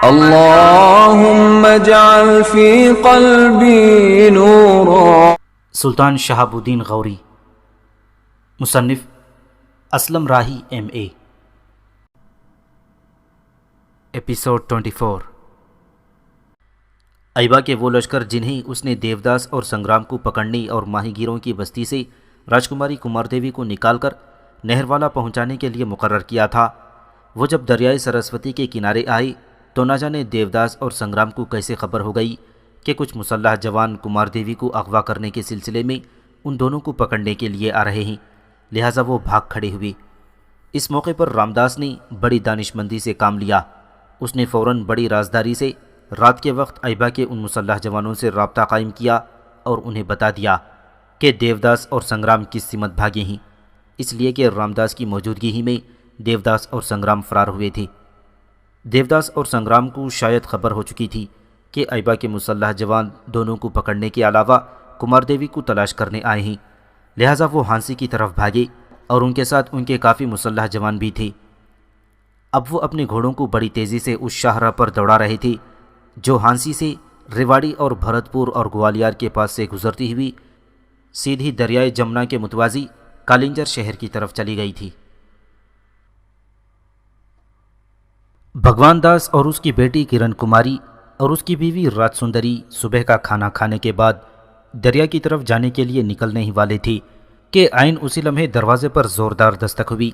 اللهم اجعل في قلبي نورا۔ سلطان شہاب الدین غوری، مصنف اسلم راہی MA۔ ایپیسوڈ 24۔ ایبا کے وہ لشکر جنہیں اس نے دیوداس اور سنگرام کو پکڑنے اور ماہی گیروں کی بستی سے راجکماری کمار دیوی کو نکال کر نہروالا پہنچانے کے لیے مقرر کیا تھا، وہ جب دریائے سرسوتی کے کنارے آئے تو نہ جانے دیوداس اور سنگرام کو کیسے خبر ہو گئی کہ کچھ مسلح جوان کمار دیوی کو اغوا کرنے کے سلسلے میں ان دونوں کو پکڑنے کے لیے آ رہے ہیں، لہٰذا وہ بھاگ کھڑے ہوئے۔ اس موقع پر رامداس نے بڑی دانشمندی سے کام لیا۔ اس نے فوراً بڑی رازداری سے رات کے وقت ایبا کے ان مسلح جوانوں سے رابطہ قائم کیا اور انہیں بتا دیا کہ دیوداس اور سنگرام کس سمت بھاگے ہیں، اس لیے کہ رامداس کی موجودگی ہی میں دیوداس اور سنگرام فرار ہوئے تھے۔ دیوداس اور سنگرام کو شاید خبر ہو چکی تھی کہ ایبا کے مسلح جوان دونوں کو پکڑنے کے علاوہ کمار دیوی کو تلاش کرنے آئے ہیں، لہٰذا وہ ہانسی کی طرف بھاگے اور ان کے ساتھ ان کے کافی مسلح جوان بھی تھے۔ اب وہ اپنے گھوڑوں کو بڑی تیزی سے اس شاہراہ پر دوڑا رہے تھے جو ہانسی سے ریواڑی اور بھرت پور اور گوالیار کے پاس سے گزرتی ہوئی سیدھی دریائے جمنا کے متوازی کالنجر شہر کی طرف چلی گئی تھی۔ بھگوان داس اور اس کی بیٹی کرن کماری اور اس کی بیوی رات سندری صبح کا کھانا کھانے کے بعد دریا کی طرف جانے کے لیے نکلنے ہی والے تھے کہ عین اسی لمحے دروازے پر زوردار دستک ہوئی۔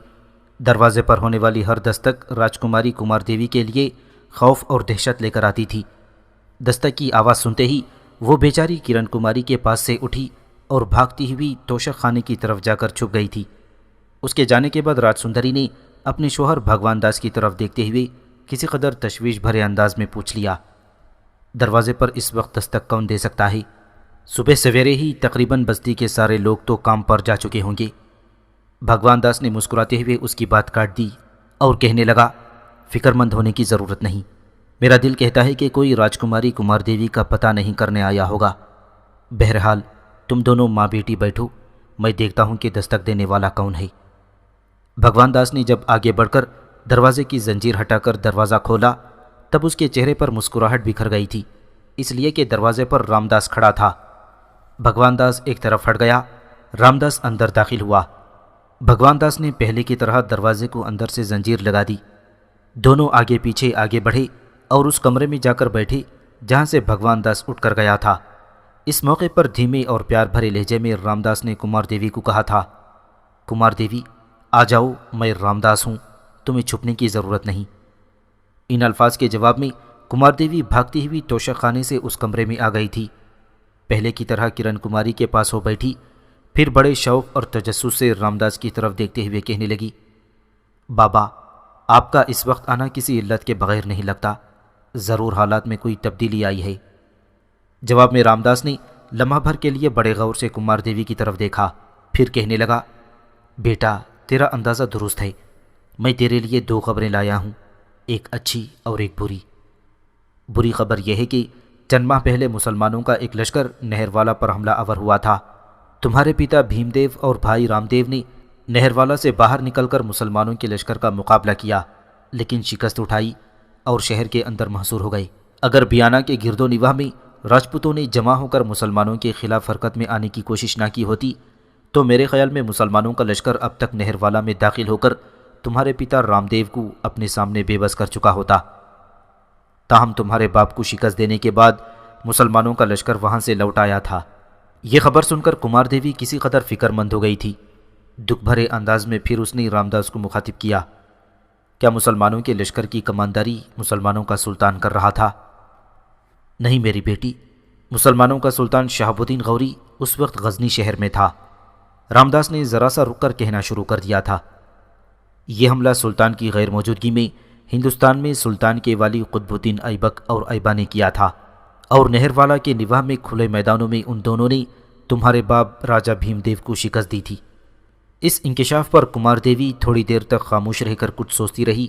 دروازے پر ہونے والی ہر دستک راجکماری کمار دیوی کے لیے خوف اور دہشت لے کر آتی تھی۔ دستک کی آواز سنتے ہی وہ بیچاری کرن کماری کے پاس سے اٹھی اور بھاگتی ہوئی توشک خانے کی طرف جا کر چھپ گئی تھی۔ اس کے جانے کے بعد رات سندری نے اپنے شوہر بھگوان داس کی طرف دیکھتے ہوئے کسی قدر تشویش بھرے انداز میں پوچھ لیا، دروازے پر اس وقت دستک کون دے سکتا ہے؟ صبح سویرے ہی تقریباً بستی کے سارے لوگ تو کام پر جا چکے ہوں گے۔ بھگوان داس نے مسکراتے ہوئے اس کی بات کاٹ دی اور کہنے لگا، فکر مند ہونے کی ضرورت نہیں، میرا دل کہتا ہے کہ کوئی راجکماری کمار دیوی کا پتہ نہیں کرنے آیا ہوگا۔ بہرحال تم دونوں ماں بیٹی بیٹھو، میں دیکھتا ہوں کہ دستک دینے والا کون ہے۔ بھگوان داس نے جب آگے بڑھ کر دروازے کی زنجیر ہٹا کر دروازہ کھولا تب اس کے چہرے پر مسکراہٹ بکھر گئی تھی، اس لیے کہ دروازے پر رامداس کھڑا تھا۔ بھگوان داس ایک طرف ہٹ گیا، رامداس اندر داخل ہوا۔ بھگوان داس نے پہلے کی طرح دروازے کو اندر سے زنجیر لگا دی۔ دونوں آگے پیچھے آگے بڑھے اور اس کمرے میں جا کر بیٹھے جہاں سے بھگوان داس اٹھ کر گیا تھا۔ اس موقع پر دھیمے اور پیار بھرے لہجے میں رامداس نے کمار دیوی کو کہا تھا، کمار دیوی آ جاؤ، میں رامداس ہوں، تمہیں چھپنے کی ضرورت نہیں۔ ان الفاظ کے جواب میں کمار دیوی بھاگتی ہوئی توشک خانے سے اس کمرے میں آ گئی تھی۔ پہلے کی طرح کرن کماری کے پاس ہو بیٹھی، پھر بڑے شوق اور تجسس سے رامداس کی طرف دیکھتے ہوئے کہنے لگی، بابا آپ کا اس وقت آنا کسی علت کے بغیر نہیں لگتا، ضرور حالات میں کوئی تبدیلی آئی ہے۔ جواب میں رامداس نے لمحہ بھر کے لیے بڑے غور سے کمار دیوی کی طرف دیکھا، پھر کہنے لگا، بیٹا تیرا اندازہ درست ہے، میں تیرے لیے دو خبریں لایا ہوں، ایک اچھی اور ایک بری۔ بری خبر یہ ہے کہ چند ماہ پہلے مسلمانوں کا ایک لشکر نہروالا پر حملہ آور ہوا تھا۔ تمہارے پتا بھیم دیو اور بھائی رام دیو نے نہروالا سے باہر نکل کر مسلمانوں کے لشکر کا مقابلہ کیا، لیکن شکست اٹھائی اور شہر کے اندر محصور ہو گئے۔ اگر بیانہ کے گرد و نواح میں راجپوتوں نے جمع ہو کر مسلمانوں کے خلاف حرکت میں آنے کی کوشش نہ کی ہوتی تو میرے خیال میں مسلمانوں کا لشکر اب تک نہروالا میں داخل ہو کر تمہارے پتا رام دیو کو اپنے سامنے بے بس کر چکا ہوتا۔ تاہم تمہارے باپ کو شکست دینے کے بعد مسلمانوں کا لشکر وہاں سے لوٹ آیا تھا۔ یہ خبر سن کر کمار دیوی کسی قدر فکر مند ہو گئی تھی۔ دکھ بھرے انداز میں پھر اس نے رامداس کو مخاطب کیا، کیا مسلمانوں کے لشکر کی کمانداری مسلمانوں کا سلطان کر رہا تھا؟ نہیں میری بیٹی، مسلمانوں کا سلطان شہاب الدین غوری اس وقت غزنی شہر میں تھا۔ رامداس نے ذرا سا رک کر کہنا شروع کر دیا تھا، یہ حملہ سلطان کی غیر موجودگی میں ہندوستان میں سلطان کے والی قطب الدین ایبک اور ایبا نے کیا تھا، اور نہروالا کے نواح میں کھلے میدانوں میں ان دونوں نے تمہارے باپ راجہ بھیم دیو کو شکست دی تھی۔ اس انکشاف پر کمار دیوی تھوڑی دیر تک خاموش رہ کر کچھ سوچتی رہی،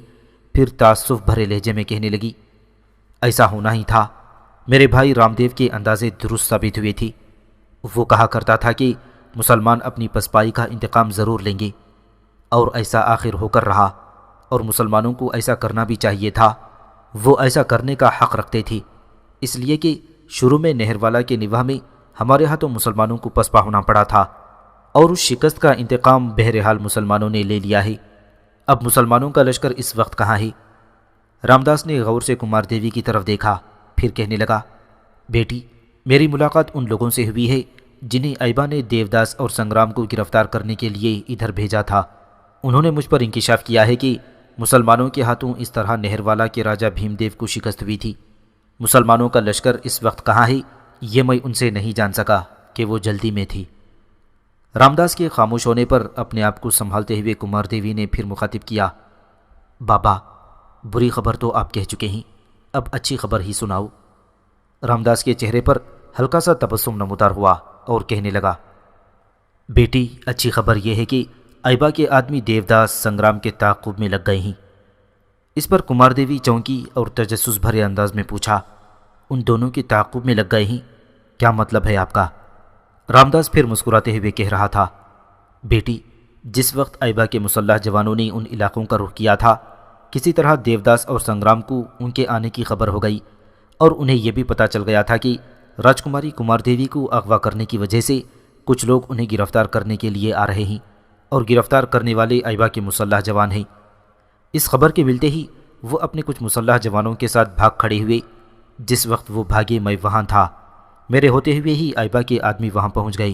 پھر تعصف بھرے لہجے میں کہنے لگی، ایسا ہونا ہی تھا، میرے بھائی رام دیو کے اندازے درست ثابت ہوئے تھے۔ وہ کہا کرتا تھا کہ مسلمان اپنی پسپائی کا انتقام ضرور لیں گے، اور ایسا آخر ہو کر رہا، اور مسلمانوں کو ایسا کرنا بھی چاہیے تھا۔ وہ ایسا کرنے کا حق رکھتے تھے، اس لیے کہ شروع میں نہروالا کے نواح میں ہمارے ہاتھوں مسلمانوں کو پسپا ہونا پڑا تھا، اور اس شکست کا انتقام بہرحال مسلمانوں نے لے لیا ہے۔ اب مسلمانوں کا لشکر اس وقت کہاں ہے؟ رامداس نے غور سے کمار دیوی کی طرف دیکھا، پھر کہنے لگا، بیٹی، میری ملاقات ان لوگوں سے ہوئی ہے جنہیں ایبا نے دیوداس اور سنگرام کو گرفتار کرنے کے لیے ادھر بھیجا تھا۔ انہوں نے مجھ پر انکشاف کیا ہے کہ مسلمانوں کے ہاتھوں اس طرح نہروالا کے راجہ بھیم دیو کو شکست ہوئی تھی۔ مسلمانوں کا لشکر اس وقت کہاں ہے یہ میں ان سے نہیں جان سکا کہ وہ جلدی میں تھی۔ رامداس کے خاموش ہونے پر اپنے آپ کو سنبھالتے ہوئے کمار دیوی نے پھر مخاطب کیا، بابا، بری خبر تو آپ کہہ چکے ہیں، اب اچھی خبر ہی سناؤ۔ رامداس کے چہرے پر ہلکا سا تبسم نمودار ہوا اور کہنے لگا، بیٹی، اچھی خبر یہ ہے کہ ایبا کے آدمی دیوداس سنگرام کے تعاقب میں لگ گئے ہیں۔ اس پر کمار دیوی چونکی اور تجسس بھرے انداز میں پوچھا، ان دونوں کے تعاقب میں لگ گئے ہیں؟ کیا مطلب ہے آپ کا؟ رامداس پھر مسکراتے ہوئے کہہ رہا تھا، بیٹی، جس وقت ایبا کے مسلح جوانوں نے ان علاقوں کا رخ کیا تھا، کسی طرح دیوداس اور سنگرام کو ان کے آنے کی خبر ہو گئی، اور انہیں یہ بھی پتہ چل گیا تھا کہ راجکماری کمار دیوی کو اغوا کرنے کی وجہ سے کچھ لوگ انہیں گرفتار کرنے کے لیے آ رہے ہیں، اور گرفتار کرنے والے ایبا کے مسلح جوان ہیں۔ اس خبر کے ملتے ہی وہ اپنے کچھ مسلح جوانوں کے ساتھ بھاگ کھڑے ہوئے۔ جس وقت وہ بھاگے میں وہاں تھا، میرے ہوتے ہوئے ہی ایبا کے آدمی وہاں پہنچ گئے۔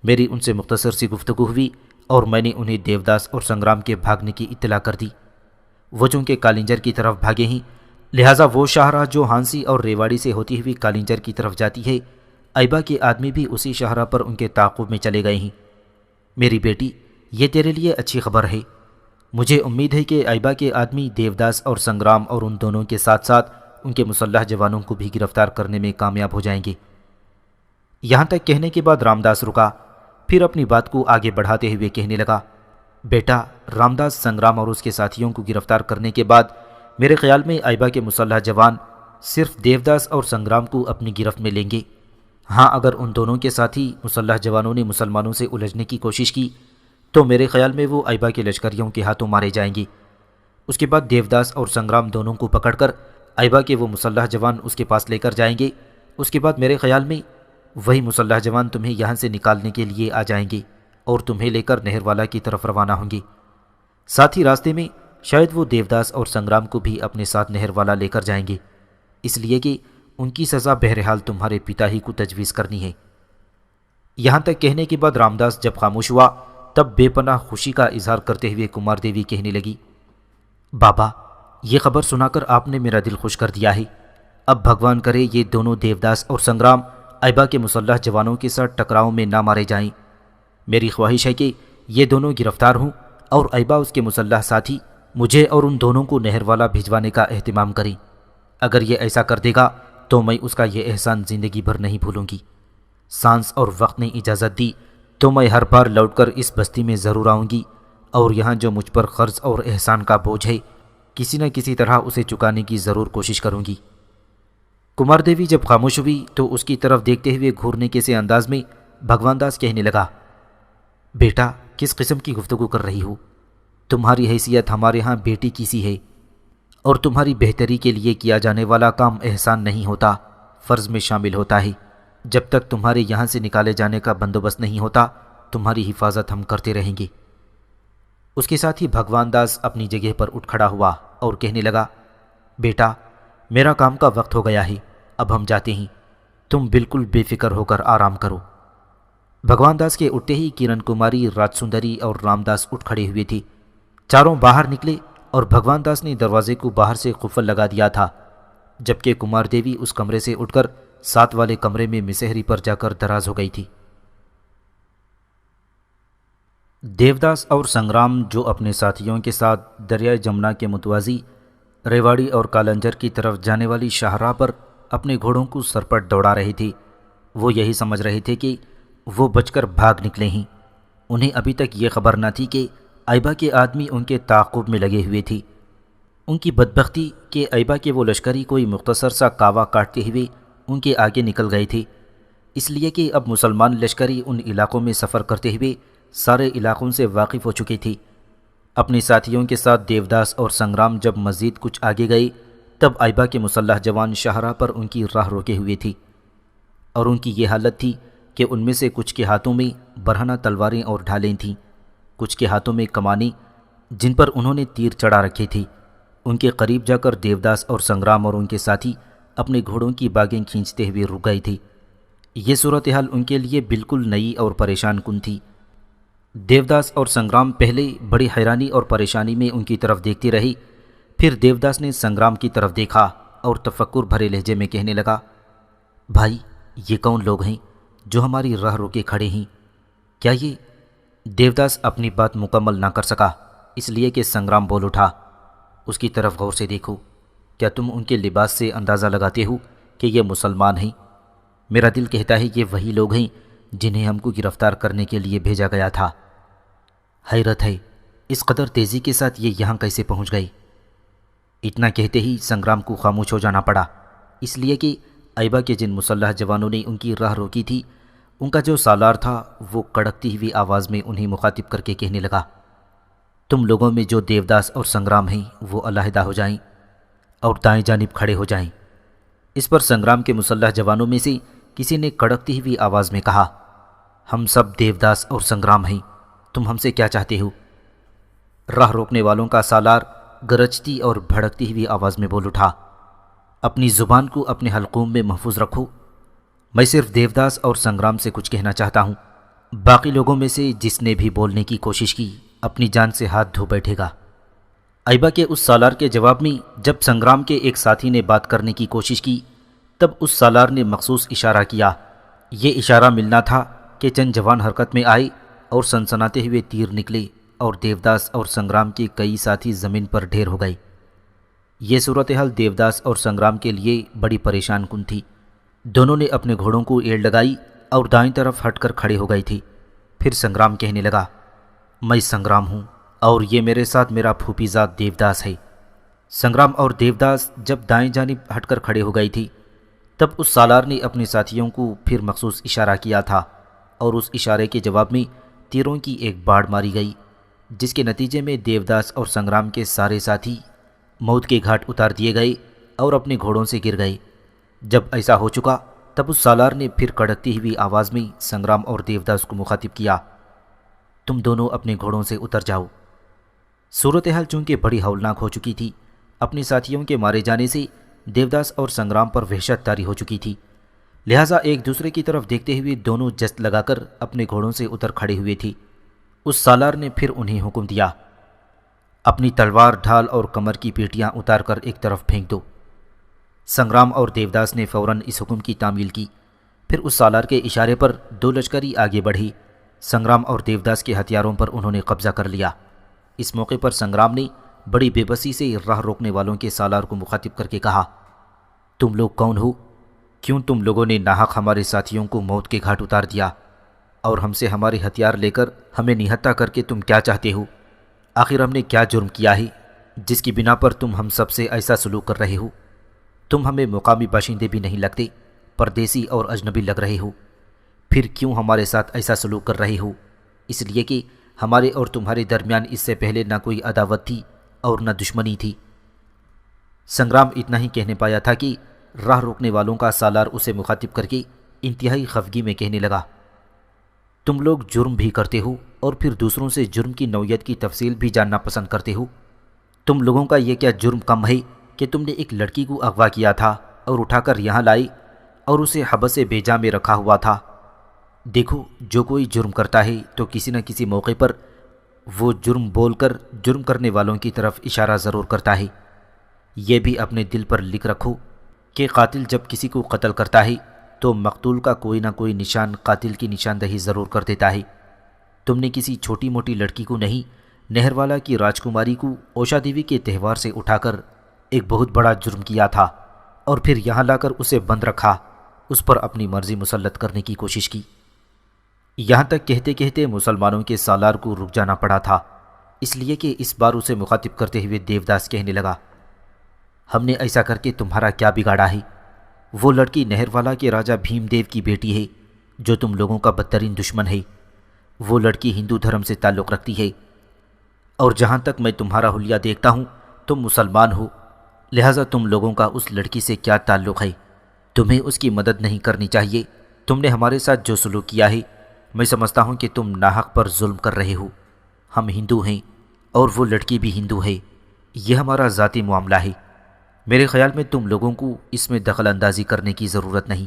میری ان سے مختصر سی گفتگو ہوئی اور میں نے انہیں دیوداس اور سنگرام کے بھاگنے کی اطلاع کر دی۔ وہ چونکہ کالنجر کی طرف بھاگے ہیں، لہٰذا وہ شاہراہ جو ہانسی اور ریواڑی سے ہوتی ہوئی کالنجر کی طرف جاتی ہے، ایبا کے آدمی بھی اسی شاہراہ پر ان کے تعاقب میں چلے گئے ہیں۔ میری بیٹی، یہ تیرے لیے اچھی خبر ہے۔ مجھے امید ہے کہ ایبا کے آدمی دیوداس اور سنگرام اور ان دونوں کے ساتھ ساتھ ان کے مسلح جوانوں کو بھی گرفتار کرنے میں کامیاب ہو جائیں گے۔ یہاں تک کہنے کے بعد رامداس رکا، پھر اپنی بات کو آگے بڑھاتے ہوئے کہنے لگا، بیٹا، رامداس سنگرام اور اس کے ساتھیوں کو گرفتار کرنے کے بعد میرے خیال میں ایبا کے مسلح جوان صرف دیوداس اور سنگرام کو اپنی گرفت میں لیں گے۔ ہاں، اگر ان دونوں کے ساتھی مسلح جوانوں نے مسلمانوں سے الجھنے کی کوشش کی تو میرے خیال میں وہ ایبا کے لشکریوں کے ہاتھوں مارے جائیں گے۔ اس کے بعد دیوداس اور سنگرام دونوں کو پکڑ کر ایبا کے وہ مسلح جوان اس کے پاس لے کر جائیں گے۔ اس کے بعد میرے خیال میں وہی مسلح جوان تمہیں یہاں سے نکالنے کے لیے آ جائیں گے اور تمہیں لے کر نہروالا کی طرف روانہ ہوں گے۔ ساتھ ہی راستے میں شاید وہ دیوداس اور سنگرام کو بھی اپنے ساتھ نہروالا لے کر جائیں گے، اس لیے کہ ان کی سزا بہرحال تمہارے پتا ہی کو تجویز کرنی ہے۔ یہاں تک کہنے کے بعد رامداس جب خاموش ہوا تب بے پناہ خوشی کا اظہار کرتے ہوئے کمار دیوی کہنے لگی، بابا، یہ خبر سنا کر آپ نے میرا دل خوش کر دیا ہے۔ اب بھگوان کرے یہ دونوں دیوداس اور سنگرام ایبا کے مسلح جوانوں کے ساتھ ٹکراؤ میں نہ مارے جائیں۔ میری خواہش ہے کہ یہ دونوں گرفتار ہوں اور ایبا اس کے مسلح ساتھی مجھے اور ان دونوں کو نہروالا بھجوانے کا اہتمام کریں۔ اگر یہ ایسا کر دے گا تو میں اس کا یہ احسان زندگی بھر نہیں بھولوں گی۔ سانس اور وقت نے اجازت دی تو میں ہر بار لوٹ کر اس بستی میں ضرور آؤں گی، اور یہاں جو مجھ پر قرض اور احسان کا بوجھ ہے، کسی نہ کسی طرح اسے چکانے کی ضرور کوشش کروں گی۔ کمار دیوی جب خاموش ہوئی تو اس کی طرف دیکھتے ہوئے گھورنے کے سے انداز میں بھگوان داس کہنے لگا، بیٹا، کس قسم کی گفتگو کر رہی ہو؟ تمہاری حیثیت ہمارے ہاں بیٹی کی سی ہے، اور تمہاری بہتری کے لیے کیا جانے والا کام احسان نہیں ہوتا، فرض میں شامل ہوتا ہے۔ جب تک تمہارے یہاں سے نکالے جانے کا بندوبست نہیں ہوتا، تمہاری حفاظت ہم کرتے رہیں گے۔ اس کے ساتھ ہی بھگوان داس اپنی جگہ پر اٹھ کھڑا ہوا اور کہنے لگا، بیٹا، میرا کام کا وقت ہو گیا ہے، اب ہم جاتے ہیں، تم بالکل بے فکر ہو کر آرام کرو۔ بھگوان داس کے اٹھتے ہی کرن کماری، راج سندری اور رامداس اٹھ کھڑے ہوئے تھے۔ چاروں باہر نکلے اور بھگوان داس نے دروازے کو باہر سے قفل لگا دیا تھا، جبکہ کمار دیوی اس کمرے سے اٹھ کر ساتھ والے کمرے میں مسہری پر جا کر دراز ہو گئی تھی۔ دیوداس اور سنگرام جو اپنے ساتھیوں کے ساتھ دریائے جمنا کے متوازی ریواڑی اور کالنجر کی طرف جانے والی شاہراہ پر اپنے گھوڑوں کو سرپٹ دوڑا رہے تھے، وہ یہی سمجھ رہے تھے کہ وہ بچ کر بھاگ نکلے ہیں۔ انہیں ابھی تک یہ خبر نہ تھی کہ ایبا کے آدمی ان کے تعاقب میں لگے ہوئے تھے۔ ان کی بدبختی کہ ایبا کے وہ لشکری کوئی مختصر سا کاوا کاٹتے ہوئے ان کے آگے نکل گئے تھے، اس لیے کہ اب مسلمان لشکری ان علاقوں میں سفر کرتے ہوئے سارے علاقوں سے واقف ہو چکے تھے۔ اپنے ساتھیوں کے ساتھ دیوداس اور سنگرام جب مزید کچھ آگے گئے تب عائبہ کے مسلح جوان شاہراہ پر ان کی راہ روکے ہوئے تھی، اور ان کی یہ حالت تھی کہ ان میں سے کچھ کے ہاتھوں میں برہنہ تلواریں اور ڈھالیں تھیں، کچھ کے ہاتھوں میں کمانیں جن پر انہوں نے تیر چڑھا رکھے تھے۔ ان کے قریب جا کر دیوداس اور سنگرام اور ان کے ساتھی اپنے گھوڑوں کی باگیں کھینچتے ہوئے رک گئے تھے۔ یہ صورتحال ان کے لیے بالکل نئی اور پریشان کن تھی۔ دیوداس اور سنگرام پہلے بڑی حیرانی اور پریشانی میں ان کی طرف دیکھتے رہے، پھر دیوداس نے سنگرام کی طرف دیکھا اور تفکر بھرے لہجے میں کہنے لگا، بھائی یہ کون لوگ ہیں جو ہماری راہ روکے کھڑے ہیں؟ کیا یہ؟ دیوداس اپنی بات مکمل نہ کر سکا، اس لیے کہ سنگرام بول اٹھا، اس کی طرف غور سے دیکھو، کیا تم ان کے لباس سے اندازہ لگاتے ہو کہ یہ مسلمان ہیں؟ میرا دل کہتا ہے یہ وہی لوگ ہیں جنہیں ہم کو گرفتار کرنے کے لیے بھیجا گیا تھا۔ حیرت ہے اس قدر تیزی کے ساتھ یہ یہاں کیسے پہنچ گئے؟ اتنا کہتے ہی سنگرام کو خاموش ہو جانا پڑا، اس لیے کہ عائبہ کے جن مسلح جوانوں نے ان کی راہ روکی تھی، ان کا جو سالار تھا وہ کڑکتی ہوئی آواز میں انہیں مخاطب کر کے کہنے لگا، تم لوگوں میں جو دیوداس اور سنگرام ہیں وہ علیحدہ ہو جائیں اور دائیں جانب کھڑے ہو جائیں۔ اس پر سنگرام کے مسلح جوانوں میں سے کسی نے کڑکتی ہوئی آواز میں کہا، ہم سب دیوداس اور سنگرام ہیں، تم ہم سے کیا چاہتے ہو؟ راہ روکنے والوں کا سالار گرجتی اور بھڑکتی ہوئی آواز میں بول اٹھا، اپنی زبان کو اپنے حلقوم میں محفوظ رکھو، میں صرف دیوداس اور سنگرام سے کچھ کہنا چاہتا ہوں، باقی لوگوں میں سے جس نے بھی بولنے کی کوشش کی اپنی جان سے ہاتھ دھو بیٹھے گا۔ عائبہ کے اس سالار کے جواب میں جب سنگرام کے ایک ساتھی نے بات کرنے کی کوشش کی تب اس سالار نے مخصوص اشارہ کیا۔ یہ اشارہ ملنا تھا کہ چند جوان حرکت میں آئے اور سنسناتے ہوئے تیر نکلے اور دیوداس اور سنگرام کے کئی ساتھی زمین پر ڈھیر ہو گئے۔ یہ صورتحال دیوداس اور سنگرام کے لیے بڑی پریشان کن تھی۔ دونوں نے اپنے گھوڑوں کو ایڑ لگائی اور دائیں طرف ہٹ کر کھڑے ہو گئے تھے۔ پھر سنگرام کہنے لگا، میں سنگرام ہوں اور یہ میرے ساتھ میرا پھوپھی زاد دیوداس ہے۔ سنگرام اور دیوداس جب دائیں جانب ہٹ کر کھڑے ہو گئی تھی تب اس سالار نے اپنے ساتھیوں کو پھر مخصوص اشارہ کیا تھا اور اس اشارے کے جواب میں تیروں کی ایک باڑ ماری گئی، جس کے نتیجے میں دیوداس اور سنگرام کے سارے ساتھی موت کے گھاٹ اتار دیے گئے اور اپنے گھوڑوں سے گر گئے۔ جب ایسا ہو چکا تب اس سالار نے پھر کڑکتی ہوئی آواز میں سنگرام اور دیوداس کو مخاطب کیا، تم دونوں اپنے گھوڑوں سے اتر جاؤ۔ صورتحال چونکہ بڑی ہولناک ہو چکی تھی، اپنے ساتھیوں کے مارے جانے سے دیوداس اور سنگرام پر وحشت طاری ہو چکی تھی، لہٰذا ایک دوسرے کی طرف دیکھتے ہوئے دونوں جست لگا کر اپنے گھوڑوں سے اتر کھڑے ہوئے تھے۔ اس سالار نے پھر انہیں حکم دیا، اپنی تلوار، ڈھال اور کمر کی پیٹیاں اتار کر ایک طرف پھینک دو۔ سنگرام اور دیوداس نے فوراً اس حکم کی تعمیل کی۔ پھر اس سالار کے اشارے پر دو لشکری آگے بڑھی۔ سنگرام اور دیوداس کے ہتھیاروں پر انہوں نے قبضہ کر لیا۔ اس موقع پر سنگرام نے بڑی بے بسی سے راہ روکنے والوں کے سالار کو مخاطب کر کے کہا، تم لوگ کون ہو؟ کیوں تم لوگوں نے ناحق ہمارے ساتھیوں کو موت کے گھاٹ اتار دیا اور ہم سے ہمارے ہتھیار لے کر ہمیں نہتہ کر کے تم کیا چاہتے ہو؟ آخر ہم نے کیا جرم کیا ہے جس کی بنا پر تم ہم سب سے ایسا سلوک کر رہے ہو؟ تم ہمیں مقامی باشندے بھی نہیں لگتے، پردیسی اور اجنبی لگ رہے ہو، پھر کیوں ہمارے ساتھ ایسا سلوک کر رہے ہو؟ اس لیے کہ ہمارے اور تمہارے درمیان اس سے پہلے نہ کوئی عداوت تھی اور نہ دشمنی تھی۔ سنگرام اتنا ہی کہنے پایا تھا کہ راہ روکنے والوں کا سالار اسے مخاطب کر کے انتہائی خفگی میں کہنے لگا، تم لوگ جرم بھی کرتے ہو اور پھر دوسروں سے جرم کی نوعیت کی تفصیل بھی جاننا پسند کرتے ہو۔ تم لوگوں کا یہ کیا جرم کم ہے کہ تم نے ایک لڑکی کو اغوا کیا تھا اور اٹھا کر یہاں لائی اور اسے حبس بیجا میں رکھا ہوا تھا؟ دیکھو، جو کوئی جرم کرتا ہے تو کسی نہ کسی موقع پر وہ جرم بول کر جرم کرنے والوں کی طرف اشارہ ضرور کرتا ہے۔ یہ بھی اپنے دل پر لکھ رکھو کہ قاتل جب کسی کو قتل کرتا ہے تو مقتول کا کوئی نہ کوئی نشان قاتل کی نشاندہی ضرور کر دیتا ہے۔ تم نے کسی چھوٹی موٹی لڑکی کو نہیں، نہروالا کی راجکماری کو اوشا دیوی کے تہوار سے اٹھا کر ایک بہت بڑا جرم کیا تھا اور پھر یہاں لا کر اسے بند رکھا، اس پر اپنی مرضی مسلط کرنے کی کوشش کی۔ یہاں تک کہتے کہتے مسلمانوں کے سالار کو رک جانا پڑا تھا، اس لیے کہ اس بار اسے مخاطب کرتے ہوئے دیوداس کہنے لگا، ہم نے ایسا کر کے تمہارا کیا بگاڑا ہے؟ وہ لڑکی نہروالا کے راجہ بھیم دیو کی بیٹی ہے جو تم لوگوں کا بدترین دشمن ہے۔ وہ لڑکی ہندو دھرم سے تعلق رکھتی ہے اور جہاں تک میں تمہارا حلیہ دیکھتا ہوں تم مسلمان ہو لہٰذا تم لوگوں کا اس لڑکی سے کیا تعلق ہے؟ تمہیں اس کی مدد نہیں کرنی چاہیے۔ تم نے ہمارے ساتھ جو سلوک کیا ہے، میں سمجھتا ہوں کہ تم ناحق پر ظلم کر رہے ہو۔ ہم ہندو ہیں اور وہ لڑکی بھی ہندو ہے، یہ ہمارا ذاتی معاملہ ہے۔ میرے خیال میں تم لوگوں کو اس میں دخل اندازی کرنے کی ضرورت نہیں۔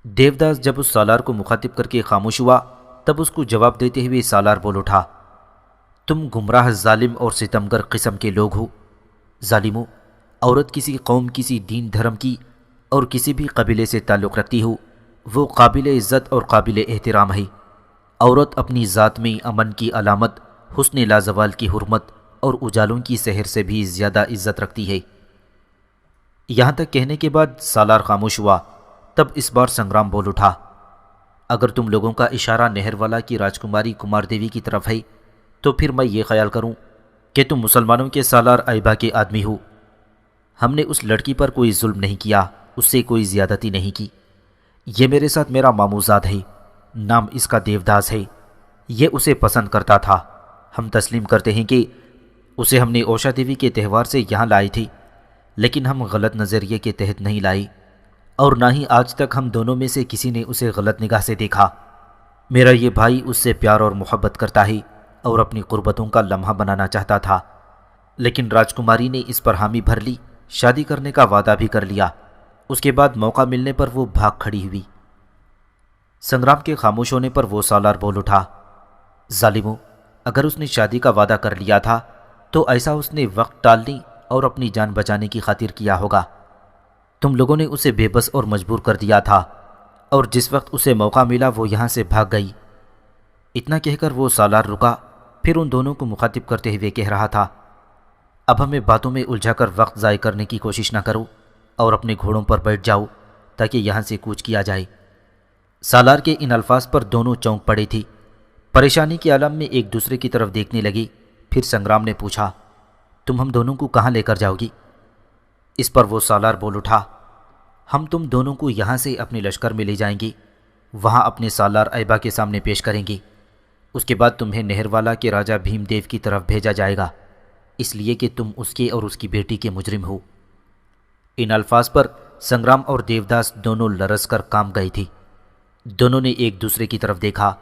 دیوداس جب اس سالار کو مخاطب کر کے خاموش ہوا، تب اس کو جواب دیتے ہوئے سالار بول اٹھا، تم گمراہ، ظالم اور ستمگر قسم کے لوگ ہو۔ ظالمو، عورت کسی قوم، کسی دین دھرم کی اور کسی بھی قبیلے سے تعلق رکھتی ہو، وہ قابل عزت اور قابل احترام ہے۔ عورت اپنی ذات میں امن کی علامت، حسن لازوال کی حرمت اور اجالوں کی سحر سے بھی زیادہ عزت رکھتی ہے۔ یہاں تک کہنے کے بعد سالار خاموش ہوا، تب اس بار سنگرام بول اٹھا، اگر تم لوگوں کا اشارہ نہر والا کی راجکماری کمار دیوی کی طرف ہے تو پھر میں یہ خیال کروں کہ تم مسلمانوں کے سالار ایبا کے آدمی ہو۔ ہم نے اس لڑکی پر کوئی ظلم نہیں کیا، اس سے کوئی زیادتی نہیں کی۔ یہ میرے ساتھ میرا ماموزاد ہے، نام اس کا دیوداس ہے۔ یہ اسے پسند کرتا تھا۔ ہم تسلیم کرتے ہیں کہ اسے ہم نے اوشا دیوی کے تہوار سے یہاں لائی تھی، لیکن ہم غلط نظریے کے تحت نہیں لائی، اور نہ ہی آج تک ہم دونوں میں سے کسی نے اسے غلط نگاہ سے دیکھا۔ میرا یہ بھائی اس سے پیار اور محبت کرتا ہے اور اپنی قربتوں کا لمحہ بنانا چاہتا تھا، لیکن راجکماری نے اس پر حامی بھر لی، شادی کرنے کا وعدہ بھی کر لیا۔ اس کے بعد موقع ملنے پر وہ بھاگ کھڑی ہوئی۔ سنگرام کے خاموش ہونے پر وہ سالار بول اٹھا، ظالمو، اگر اس نے شادی کا وعدہ کر لیا تھا تو ایسا اس نے وقت ٹالنے اور اپنی جان بچانے کی خاطر کیا ہوگا۔ تم لوگوں نے اسے بے بس اور مجبور کر دیا تھا، اور جس وقت اسے موقع ملا وہ یہاں سے بھاگ گئی۔ اتنا کہہ کر وہ سالار رکا، پھر ان دونوں کو مخاطب کرتے ہوئے کہہ رہا تھا، اب ہمیں باتوں میں الجھا کر وقت ضائع کرنے کی کوشش نہ کرو اور اپنے گھوڑوں پر بیٹھ جاؤ تاکہ یہاں سے کوچ کیا جائے۔ سالار کے ان الفاظ پر دونوں چونک پڑے تھے، پریشانی کے عالم میں ایک دوسرے کی طرف دیکھنے لگے۔ پھر سنگرام نے پوچھا، تم ہم دونوں کو کہاں لے کر جاؤ گی؟ اس پر وہ سالار بول اٹھا، ہم تم دونوں کو یہاں سے اپنے لشکر میں لے جائیں گے، وہاں اپنے سالار ایبا کے سامنے پیش کریں گے۔ اس کے بعد تمہیں نہر والا کے راجہ بھیم دیو کی طرف بھیجا جائے گا، اس لیے کہ تم اس کے اور اس کی بیٹی کے مجرم ہو۔ ان الفاظ پر سنگرام اور دیوداس دونوں لرز کر کام گئے تھے۔ دونوں نے ایک دوسرے کی طرف دیکھا،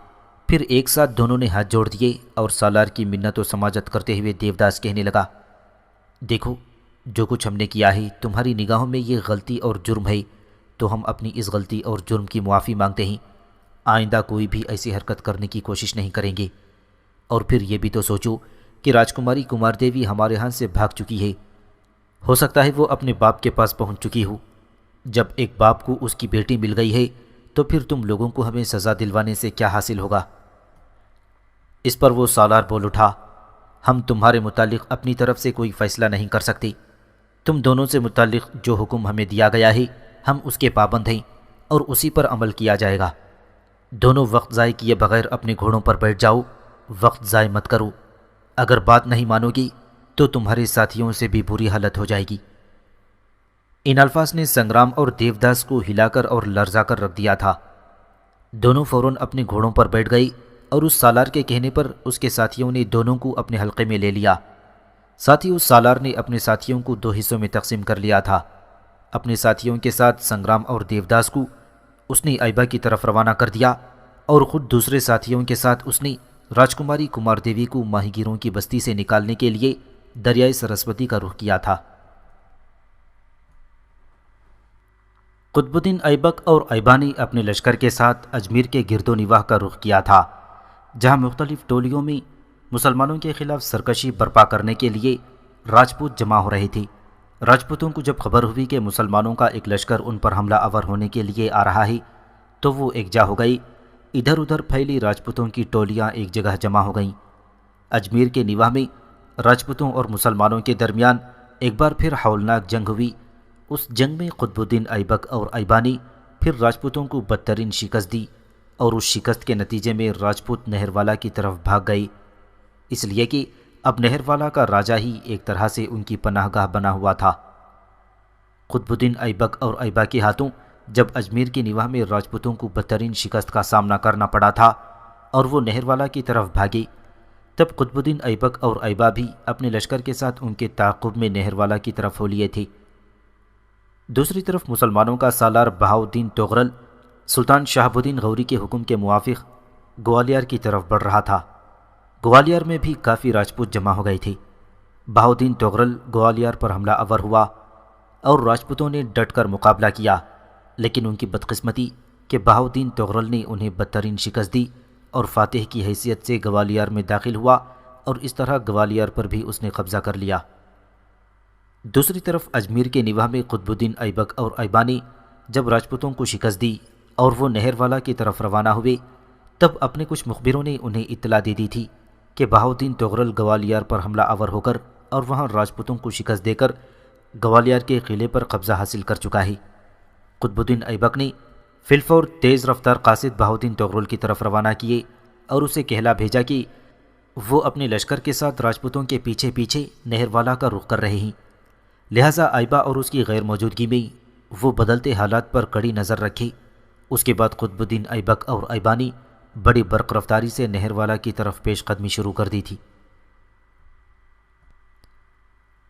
پھر ایک ساتھ دونوں نے ہاتھ جوڑ دیے اور سالار کی منت و سماجت کرتے ہوئے دیوداس کہنے لگا، دیکھو، جو کچھ ہم نے کیا ہے تمہاری نگاہوں میں یہ غلطی اور جرم ہے، تو ہم اپنی اس غلطی اور جرم کی معافی مانگتے ہیں۔ آئندہ کوئی بھی ایسی حرکت کرنے کی کوشش نہیں کریں گے۔ اور پھر یہ بھی تو سوچو کہ راجکماری کمار دیوی ہمارے ہاں سے بھاگ چکی ہے۔ ہو سکتا ہے وہ اپنے باپ کے پاس پہنچ چکی ہو۔ جب ایک باپ کو اس کی بیٹی مل گئی ہے تو پھر تم لوگوں کو ہمیں سزا دلوانے سے کیا حاصل ہوگا؟ اس پر وہ سالار بول اٹھا، ہم تمہارے متعلق اپنی طرف سے کوئی فیصلہ نہیں کر سکتے۔ تم دونوں سے متعلق جو حکم ہمیں دیا گیا ہے ہم اس کے پابند ہیں اور اسی پر عمل کیا جائے گا۔ دونوں وقت ضائع کیے بغیر اپنے گھوڑوں پر بیٹھ جاؤ، وقت ضائع مت کرو۔ اگر بات نہیں مانو گی تو تمہارے ساتھیوں سے بھی بری حالت ہو جائے گی۔ ان الفاظ نے سنگرام اور دیوداس کو ہلا کر اور لرزا کر رکھ دیا تھا۔ دونوں فوراً اپنے گھوڑوں پر بیٹھ گئی اور اس سالار کے کہنے پر اس کے ساتھیوں نے دونوں کو اپنے حلقے میں لے لیا۔ ساتھ ہی اس سالار نے اپنے ساتھیوں کو دو حصوں میں تقسیم کر لیا تھا۔ اپنے ساتھیوں کے ساتھ سنگرام اور دیوداس کو اس نے ایبا کی طرف روانہ کر دیا اور خود دوسرے ساتھیوں کے ساتھ اس نے راجکماری کمار دیوی کو ماہی گیروں کی بستی سے نکالنے کے لیے دریائے سرسوتی کا رخ کیا تھا۔ قطب الدین ایبک اور ایبا نے اپنے لشکر کے ساتھ اجمیر کے گرد و نواح کا رخ کیا تھا، جہاں مختلف ٹولیوں میں مسلمانوں کے خلاف سرکشی برپا کرنے کے لیے راجپوت جمع ہو رہے تھے۔ راجپوتوں کو جب خبر ہوئی کہ مسلمانوں کا ایک لشکر ان پر حملہ آور ہونے کے لیے آ رہا ہے تو وہ ایکجا ہو گئی۔ ادھر ادھر پھیلی راجپوتوں کی ٹولیاں ایک جگہ جمع ہو گئیں۔ اجمیر کے نواح میں راجپوتوں اور مسلمانوں کے درمیان ایک بار پھر ہولناک جنگ ہوئی۔ اس جنگ میں قطب الدین ایبک اور ایبا نے پھر راجپوتوں کو بدترین شکست دی اور اس شکست کے نتیجے میں راجپوت نہر والا کی طرف بھاگ گئے، اس لیے کہ اب نہر والا کا راجہ ہی ایک طرح سے ان کی پناہ گاہ بنا ہوا تھا۔ قطب الدین ایبک اور ایبا کے ہاتھوں جب اجمیر کی نواح میں راجپوتوں کو بدترین شکست کا سامنا کرنا پڑا تھا اور وہ نہر والا کی طرف بھاگے، تب قطب الدین ایبک اور ایبا بھی اپنے لشکر کے ساتھ ان کے تعاقب میں نہر والا کی طرف ہو لیے تھے۔ دوسری طرف مسلمانوں کا سالار بہاؤالدین تغرل سلطان شہاب الدین غوری کے حکم کے موافق گوالیار کی طرف بڑھ رہا تھا۔ گوالیار میں بھی کافی راجپوت جمع ہو گئے تھے۔ بہاؤالدین تغرل گوالیار پر حملہ آور ہوا اور راجپوتوں نے ڈٹ کر مقابلہ کیا، لیکن ان کی بدقسمتی کہ بہاؤالدین تغرل نے انہیں بدترین شکست دی اور فاتح کی حیثیت سے گوالیار میں داخل ہوا، اور اس طرح گوالیار پر بھی اس نے قبضہ کر لیا۔ دوسری طرف اجمیر کے نواح میں قطب الدین ایبک اور ایبا نے جب راجپوتوں کو شکست دی اور وہ نہر والا کی طرف روانہ ہوئے، تب اپنے کچھ مخبروں نے انہیں اطلاع دے دی تھی کہ بہاؤالدین تغرل گوالیار پر حملہ آور ہو کر اور وہاں راجپوتوں کو شکست دے کر گوالیار کے قلعے پر قبضہ حاصل کر چکا ہے۔ قطب الدین ایبک نے فی الفور تیز رفتار قاصد بہاؤالدین تغرل کی طرف روانہ کیے اور اسے کہلا بھیجا کہ وہ اپنے لشکر کے ساتھ راجپوتوں کے پیچھے پیچھے نہر والا کا رخ کر رہے ہیں، لہٰذا ایبا اور اس کی غیر موجودگی میں وہ بدلتے حالات پر کڑی نظر رکھے۔ اس کے بعد قطب الدین ایبک اور ایبا نے بڑی برق رفتاری سے نہر والا کی طرف پیش قدمی شروع کر دی تھی۔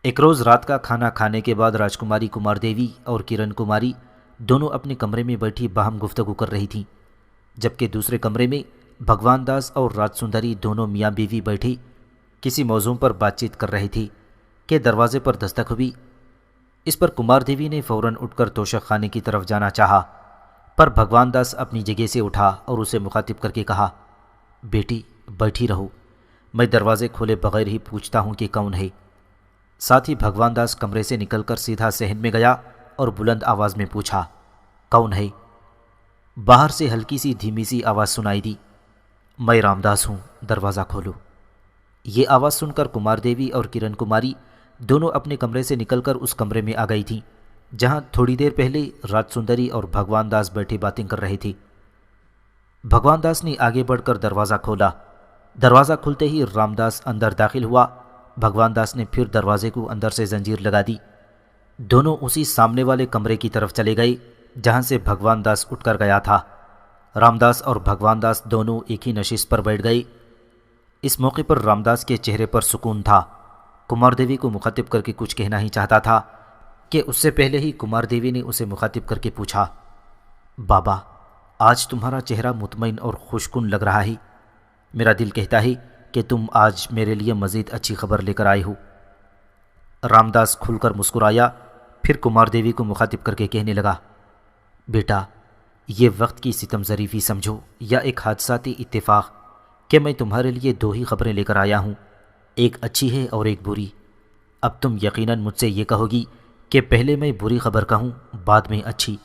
ایک روز رات کا کھانا کھانے کے بعد راجکماری کمار دیوی اور کرن کماری دونوں اپنے کمرے میں بیٹھی باہم گفتگو کر رہی تھیں، جبکہ دوسرے کمرے میں بھگوان داس اور رات سندری دونوں میاں بیوی بیٹھے کسی موضوع پر بات چیت کر رہی تھی کہ دروازے پر دستک ہوئی۔ اس پر کمار دیوی نے فوراً اٹھ کر توشک خانے کی طرف جانا چاہا، پر بھگوان داس اپنی جگہ سے اٹھا اور اسے مخاطب کر کے کہا، بیٹی بیٹھی رہو، میں دروازے کھولے بغیر ہی پوچھتا ہوں کہ کون ہے۔ ساتھ ہی بھگوان داس کمرے سے نکل کر سیدھا صحن میں گیا اور بلند آواز میں پوچھا، کون ہے؟ باہر سے ہلکی سی دھیمی سی آواز سنائی دی، میں رامداس ہوں، دروازہ کھولو۔ یہ آواز سن کر کمار دیوی اور کرن کماری دونوں اپنے کمرے سے نکل کر اس کمرے میں آ گئی تھیں جہاں تھوڑی دیر پہلے رات سندری اور بھگوان داس بیٹھے باتیں کر رہے تھے۔ بھگوان داس نے آگے بڑھ کر دروازہ کھولا۔ دروازہ کھلتے ہی رامداس اندر داخل ہوا۔ بھگوان داس نے پھر دروازے کو اندر سے زنجیر لگا دی۔ دونوں اسی سامنے والے کمرے کی طرف چلے گئے جہاں سے بھگوان داس اٹھ کر گیا تھا۔ رامداس اور بھگوان داس دونوں ایک ہی نشست پر بیٹھ گئے۔ اس موقع پر رامداس کے چہرے پر سکون تھا۔ کمار دیوی کو مخاطب کر کے کچھ کہنا ہی چاہتا تھا کہ اس سے پہلے ہی کمار دیوی نے اسے مخاطب کر کے پوچھا، بابا آج تمہارا چہرہ مطمئن اور خوشکن لگ رہا ہے، میرا دل کہتا ہے کہ تم آج میرے لیے مزید اچھی خبر لے کر آئے ہو۔ رامداس کھل کر مسکرایا، پھر کمار دیوی کو مخاطب کر کے کہنے لگا، بیٹا یہ وقت کی ستم ظریفی سمجھو یا ایک حادثاتی اتفاق کہ میں تمہارے لیے دو ہی خبریں لے کر آیا ہوں، ایک اچھی ہے اور ایک بری۔ اب تم یقیناً مجھ سے یہ کہو گی کہ پہلے میں بری خبر کہوں بعد میں اچھی،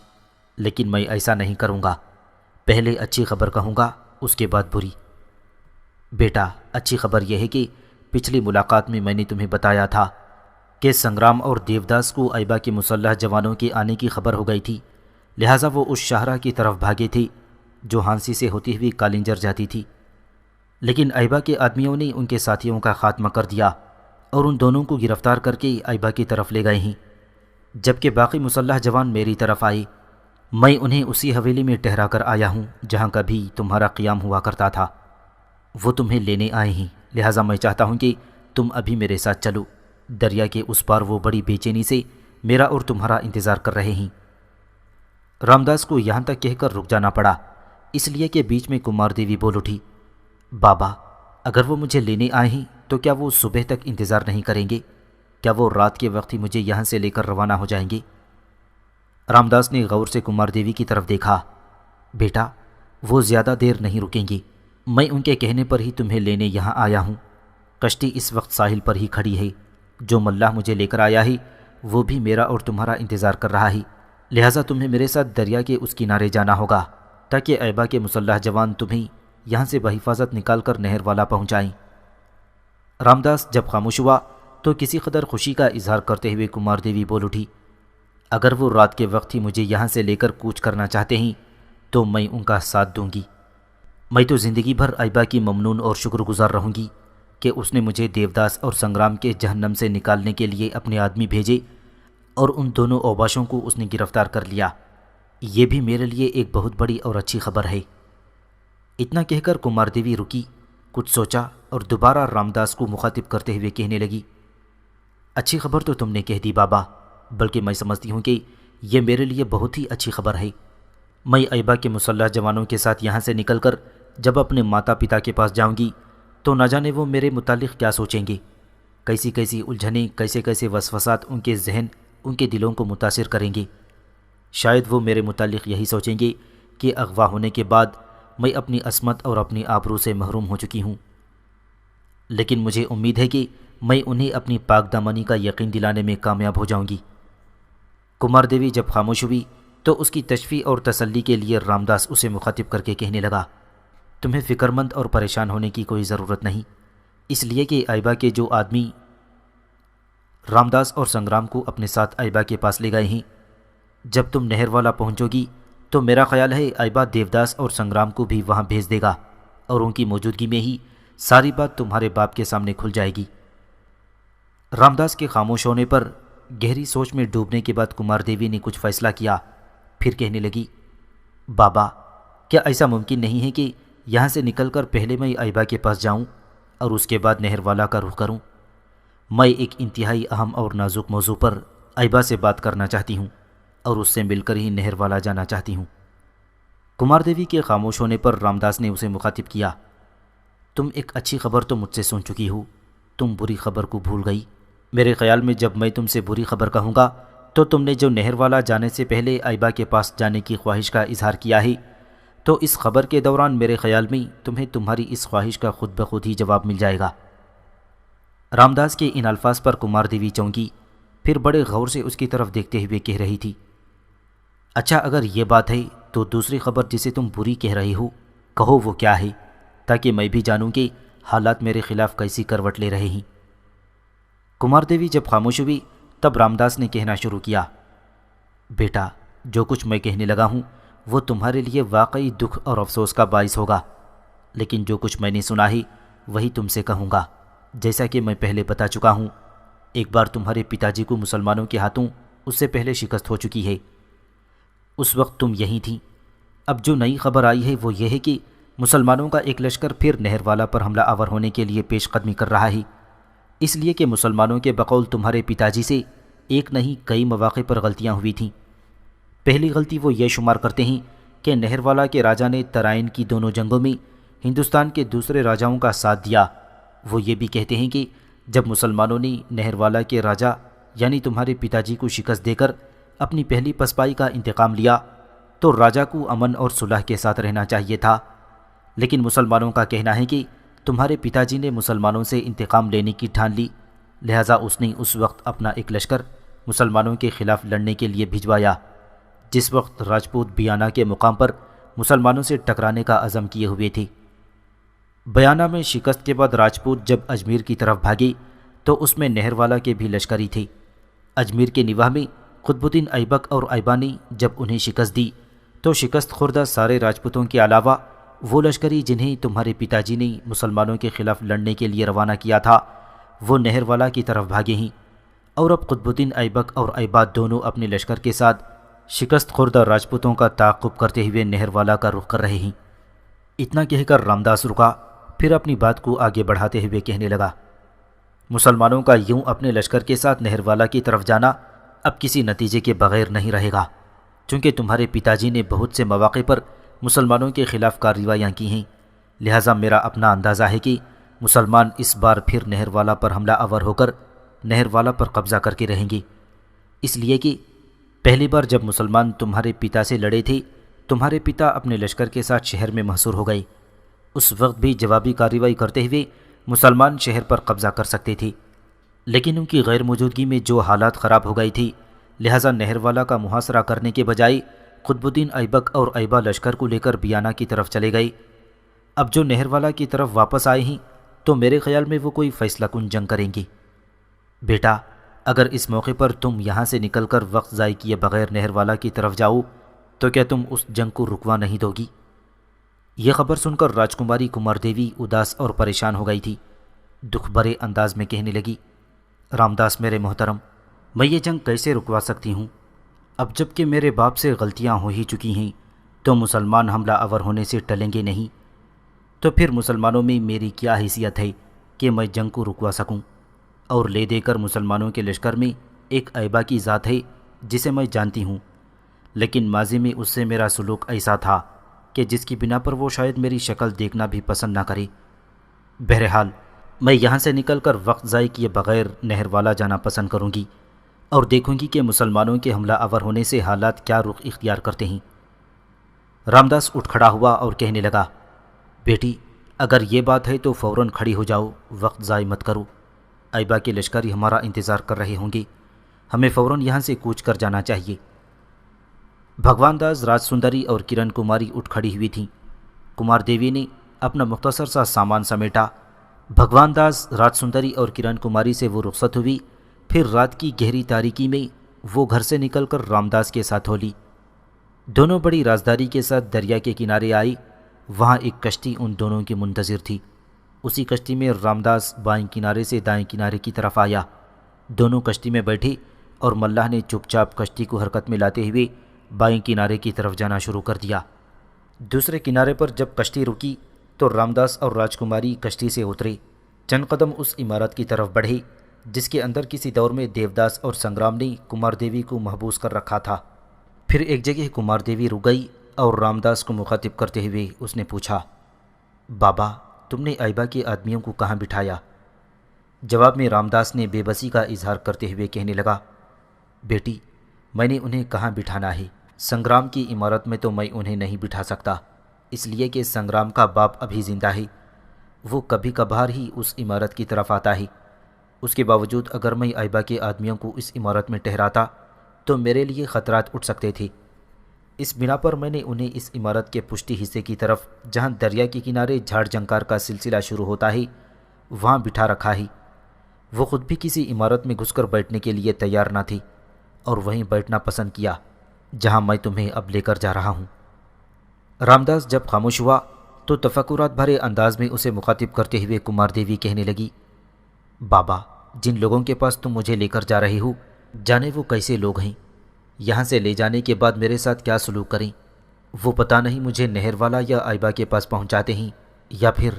لیکن میں ایسا نہیں کروں گا، پہلے اچھی خبر کہوں گا اس کے بعد بری۔ بیٹا اچھی خبر یہ ہے کہ پچھلی ملاقات میں نے تمہیں بتایا تھا کہ سنگرام اور دیوداس کو ایبا کے مسلح جوانوں کے آنے کی خبر ہو گئی تھی، لہٰذا وہ اس شاہراہ کی طرف بھاگے تھے جو ہانسی سے ہوتی ہوئی کالنجر جاتی تھی، لیکن ایبا کے آدمیوں نے ان کے ساتھیوں کا خاتمہ کر دیا اور ان دونوں کو گرفتار کر کے ایبا کی طرف لے گئے ہیں، جبکہ باقی مسلح جوان میری طرف آئے۔ میں انہیں اسی حویلی میں ٹھہرا کر آیا ہوں جہاں کبھی تمہارا قیام ہوا کرتا تھا۔ وہ تمہیں لینے آئے ہیں، لہٰذا میں چاہتا ہوں کہ تم ابھی میرے ساتھ چلو۔ دریا کے اس پار وہ بڑی بے چینی سے میرا اور تمہارا انتظار کر رہے ہیں۔ رامداس کو یہاں تک کہہ کر رک جانا پڑا، اس لیے کہ بیچ میں کمار دیوی بول اٹھی، بابا اگر وہ مجھے لینے آئے ہیں تو کیا وہ صبح تک انتظار نہیں کریں گے؟ کیا وہ رات کے وقت ہی مجھے یہاں سے لے کر روانہ ہو جائیں گے؟ رامداس نے غور سے کمار دیوی کی طرف دیکھا، بیٹا وہ زیادہ دیر نہیں رکیں گی، میں ان کے کہنے پر ہی تمہیں لینے یہاں آیا ہوں۔ کشتی اس وقت ساحل پر ہی کھڑی ہے، جو ملاح مجھے لے کر آیا ہے وہ بھی میرا اور تمہارا انتظار کر رہا ہے، لہٰذا تمہیں میرے ساتھ دریا کے اس کنارے جانا ہوگا تاکہ ایبا کے مسلح جوان تمہیں یہاں سے بحفاظت نکال کر نہر والا پہنچائیں۔ رامداس جب خاموش ہوا تو کسی قدر خوشی کا اظہار کرتے ہوئے کمار دیوی بول اٹھی، اگر وہ رات کے وقت ہی مجھے یہاں سے لے کر کوچ کرنا چاہتے ہیں تو میں ان کا ساتھ دوں گی۔ میں تو زندگی بھر ایبا کی ممنون اور شکر گزار رہوں گی کہ اس نے مجھے دیوداس اور سنگرام کے جہنم سے نکالنے کے لیے اپنے آدمی بھیجے اور ان دونوں اوباشوں کو اس نے گرفتار کر لیا۔ یہ بھی میرے لیے ایک بہت بڑی اور اچھی خبر ہے۔ اتنا کہہ کر کمار دیوی رکی کچھ سوچا اور دوبارہ رامداس کو مخاطب کرتے ہوئے کہنے لگی، اچھی خبر تو تم نے کہہ دی بابا، بلکہ میں سمجھتی ہوں کہ یہ میرے لیے بہت ہی اچھی خبر ہے۔ میں ایبا کے مسلح جوانوں کے ساتھ یہاں سے نکل کر جب اپنے ماتا پتا کے پاس جاؤں گی تو نہ جانے وہ میرے متعلق کیا سوچیں گے، کیسی کیسی الجھنیں، کیسے کیسے وسوسات ان کے ذہن، ان کے دلوں کو متاثر کریں گے۔ شاید وہ میرے متعلق یہی سوچیں گے کہ اغوا ہونے کے بعد میں اپنی عصمت اور اپنی آبرو سے محروم ہو چکی ہوں، لیکن مجھے امید ہے کہ میں انہیں اپنی پاک دامنی کا یقین دلانے میں کامیاب ہو جاؤں گی۔ کمار دیوی جب خاموش ہوئی تو اس کی تشفی اور تسلی کے لیے رامداس اسے مخاطب کر کے کہنے لگا، تمہیں فکر مند اور پریشان ہونے کی کوئی ضرورت نہیں، اس لیے کہ ایبا کے جو آدمی رامداس اور سنگرام کو اپنے ساتھ ایبا کے پاس لے گئے ہیں، جب تم نہر والا پہنچو گی تو میرا خیال ہے ایبا دیوداس اور سنگرام کو بھی وہاں بھیج دے گا اور ان کی موجودگی میں ہی ساری بات تمہارے باپ کے سامنے کھل جائے گی۔ رامداس کے خاموش ہونے پر گہری سوچ میں ڈوبنے کے بعد کمار دیوی نے کچھ فیصلہ کیا، پھر کہنے لگی، بابا کیا ایسا ممکن نہیں ہے کہ یہاں سے نکل کر پہلے میں ایبا کے پاس جاؤں اور اس کے بعد نہر والا کا رخ کروں؟ میں ایک انتہائی اہم اور نازک موضوع پر ایبا سے بات کرنا چاہتی ہوں اور اس سے مل کر ہی نہر والا جانا چاہتی ہوں۔ کمار دیوی کے خاموش ہونے پر رامداس نے اسے مخاطب کیا، تم ایک اچھی خبر تو مجھ سے سن چکی ہو، تم بری خبر کو بھول گئی۔ میرے خیال میں جب میں تم سے بری خبر کہوں گا تو تم نے جو نہر والا جانے سے پہلے ایبا کے پاس جانے کی خواہش کا اظہار کیا ہے، تو اس خبر کے دوران میرے خیال میں تمہیں تمہاری اس خواہش کا خود بخود ہی جواب مل جائے گا۔ رامداس کے ان الفاظ پر کمار دیوی چونکی، پھر بڑے غور سے اس کی طرف دیکھتے ہوئے کہہ رہی تھی، اچھا اگر یہ بات ہے تو دوسری خبر جسے تم بری کہہ رہی ہو کہو وہ کیا ہے، تاکہ میں بھی جانوں کہ حالات میرے خلاف کیسی کروٹ لے رہے ہیں۔ کمار دیوی جب خاموش ہوئی تب رامداس نے کہنا شروع کیا، بیٹا جو کچھ میں کہنے لگا ہوں وہ تمہارے لیے واقعی دکھ اور افسوس کا باعث ہوگا، لیکن جو کچھ میں نے سنا ہے وہی تم سے کہوں گا۔ جیسا کہ میں پہلے بتا چکا ہوں، ایک بار تمہارے پتا جی کو مسلمانوں کے ہاتھوں اس سے پہلے شکست ہو چکی ہے، اس وقت تم یہیں تھیں۔ اب جو نئی خبر آئی ہے وہ یہ ہے کہ مسلمانوں کا ایک لشکر پھر نہر والا پر حملہ آور ہونے کے لیے پیش قدمی کر رہا ہے، اس لیے کہ مسلمانوں کے بقول تمہارے پتا جی سے ایک نہیں کئی مواقع پر غلطیاں ہوئی تھیں۔ پہلی غلطی وہ یہ شمار کرتے ہیں کہ نہر والا کے راجا نے ترائن کی دونوں جنگوں میں ہندوستان کے دوسرے راجاؤں کا ساتھ دیا۔ وہ یہ بھی کہتے ہیں کہ جب مسلمانوں نے نہر والا کے راجا یعنی تمہارے پتا جی کو شکست دے کر اپنی پہلی پسپائی کا انتقام لیا تو راجا کو امن اور صلح کے ساتھ رہنا چاہیے تھا، لیکن مسلمانوں کا کہنا ہے کہ تمہارے پتا جی نے مسلمانوں سے انتقام لینے کی ٹھان لی، لہٰذا اس نے اس وقت اپنا ایک لشکر مسلمانوں کے خلاف لڑنے کے لیے بھجوایا، جس وقت راجپوت بیانہ کے مقام پر مسلمانوں سے ٹکرانے کا عزم کیے ہوئے تھے۔ بیانہ میں شکست کے بعد راجپوت جب اجمیر کی طرف بھاگے تو اس میں نہر والا کے بھی لشکری تھے۔ اجمیر کے نواح میں قطب الدین ایبک اور ایبا نے جب انہیں شکست دی تو شکست خوردہ سارے راجپوتوں کے علاوہ وہ لشکری جنہیں تمہارے پتا جی نے مسلمانوں کے خلاف لڑنے کے لیے روانہ کیا تھا وہ نہر والا کی طرف بھاگے ہیں، اور اب قطب الدین ایبک اور ایبا دونوں اپنے لشکر کے ساتھ شکست خوردہ راجپوتوں کا تعاقب کرتے ہوئے نہر والا کا رخ کر رہے ہیں۔ اتنا کہہ کر رامداس رکا، پھر اپنی بات کو آگے بڑھاتے ہوئے کہنے لگا، مسلمانوں کا یوں اپنے لشکر کے ساتھ نہر والا کی طرف جانا اب کسی نتیجے کے بغیر نہیں رہے گا، چونکہ تمہارے پتا جی نے بہت سے مواقع پر مسلمانوں کے خلاف کارروائیاں کی ہیں، لہٰذا میرا اپنا اندازہ ہے کہ مسلمان اس بار پھر نہر والا پر حملہ آور ہو کر نہر والا پر قبضہ کر کے رہیں گے، اس لیے کہ پہلی بار جب مسلمان تمہارے پتا سے لڑے تھے تمہارے پتا اپنے لشکر کے ساتھ شہر میں محصور ہو گئے، اس وقت بھی جوابی کارروائی کرتے ہوئے مسلمان شہر پر قبضہ کر سکتے تھے، لیکن ان کی غیر موجودگی میں جو حالات خراب ہو گئی تھی، لہٰذا نہر والا کا محاصرہ کرنے کے بجائے قطب الدین ایبک اور ایبا لشکر کو لے کر بیانہ کی طرف چلے گئے۔ اب جو نہر والا کی طرف واپس آئے ہیں تو میرے خیال میں وہ کوئی فیصلہ کن جنگ کریں گے۔ بیٹا اگر اس موقع پر تم یہاں سے نکل کر وقت ضائع کیے بغیر نہر والا کی طرف جاؤ تو کیا تم اس جنگ کو رکوا نہیں دو گی؟ یہ خبر سن کر راجکماری کمار دیوی اداس اور پریشان ہو گئی تھی، دکھ بھرے انداز میں کہنے لگی، رامداس میرے محترم، میں یہ جنگ کیسے رکوا سکتی ہوں؟ اب جب کہ میرے باپ سے غلطیاں ہو ہی چکی ہیں تو مسلمان حملہ آور ہونے سے ٹلیں گے نہیں۔ تو پھر مسلمانوں میں میری کیا حیثیت ہے کہ میں جنگ کو رکوا سکوں؟ اور لے دے کر مسلمانوں کے لشکر میں ایک ایبا کی ذات ہے جسے میں جانتی ہوں، لیکن ماضی میں اس سے میرا سلوک ایسا تھا کہ جس کی بنا پر وہ شاید میری شکل دیکھنا بھی پسند نہ کرے۔ بہرحال میں یہاں سے نکل کر وقت ضائع کیے بغیر نہر والا جانا پسند کروں گی اور دیکھوں گی کہ مسلمانوں کے حملہ آور ہونے سے حالات کیا رخ اختیار کرتے ہیں۔ رامداس اٹھ کھڑا ہوا اور کہنے لگا، بیٹی اگر یہ بات ہے تو فوراً کھڑی ہو جاؤ، وقت ضائع مت کرو۔ ایبا کے لشکر ہمارا انتظار کر رہے ہوں گے، ہمیں فوراً یہاں سے کوچ کر جانا چاہیے۔ بھگوان داس، راج سندری اور کرن کماری اٹھ کھڑی ہوئی تھیں۔ کمار دیوی نے اپنا مختصر سا سامان سمیٹا۔ بھگوان داس، راج سندری اور کرن کماری سے وہ رخصت ہوئی۔ پھر رات کی گہری تاریکی میں وہ گھر سے نکل کر رامداس کے ساتھ ہو لی۔ دونوں بڑی رازداری کے ساتھ دریا کے کنارے آئی۔ وہاں ایک کشتی ان دونوں کی منتظر تھی۔ اسی کشتی میں رامداس بائیں کنارے سے دائیں کنارے کی طرف آیا۔ دونوں کشتی میں بیٹھے اور ملاح نے چپ چاپ کشتی کو حرکت میں لاتے ہوئے بائیں کنارے کی طرف جانا شروع کر دیا۔ دوسرے کنارے پر جب کشتی رکی تو رامداس اور راجکماری کشتی سے اترے، چند قدم اس عمارت کی طرف بڑھے جس کے اندر کسی دور میں دیوداس اور سنگرام نے کمار دیوی کو محبوس کر رکھا تھا۔ پھر ایک جگہ کمار دیوی رک گئی اور رامداس کو مخاطب کرتے ہوئے اس نے پوچھا، بابا تم نے ایبا کے آدمیوں کو کہاں بٹھایا؟ جواب میں رامداس نے بے بسی کا اظہار کرتے ہوئے کہنے لگا، بیٹی میں نے انہیں کہاں بٹھانا ہے؟ سنگرام کی عمارت میں تو میں انہیں نہیں بٹھا سکتا، اس لیے کہ سنگرام کا باپ ابھی زندہ ہے۔ وہ کبھی کبھار ہی اس عمارت کی طرف آتا ہے۔ اس کے باوجود اگر میں ایبا کے آدمیوں کو اس عمارت میں ٹھہراتا تو میرے لیے خطرات اٹھ سکتے تھے۔ اس بنا پر میں نے انہیں اس عمارت کے پشتی حصے کی طرف، جہاں دریا کے کنارے جھاڑ جھنکار کا سلسلہ شروع ہوتا ہے، وہاں بٹھا رکھا ہے۔ وہ خود بھی کسی عمارت میں گھس کر بیٹھنے کے لیے تیار نہ تھی اور وہیں بیٹھنا پسند کیا جہاں میں تمہیں اب لے کر جا رہا ہوں۔ رامداس جب خاموش ہوا تو تفکرات بھرے انداز میں اسے مخاطب کرتے ہوئے کمار دیوی کہنے لگی، بابا جن لوگوں کے پاس تم مجھے لے کر جا رہے ہو، جانے وہ کیسے لوگ ہیں؟ یہاں سے لے جانے کے بعد میرے ساتھ کیا سلوک کریں؟ وہ پتہ نہیں مجھے نہر والا یا ایبا کے پاس پہنچاتے ہیں یا پھر…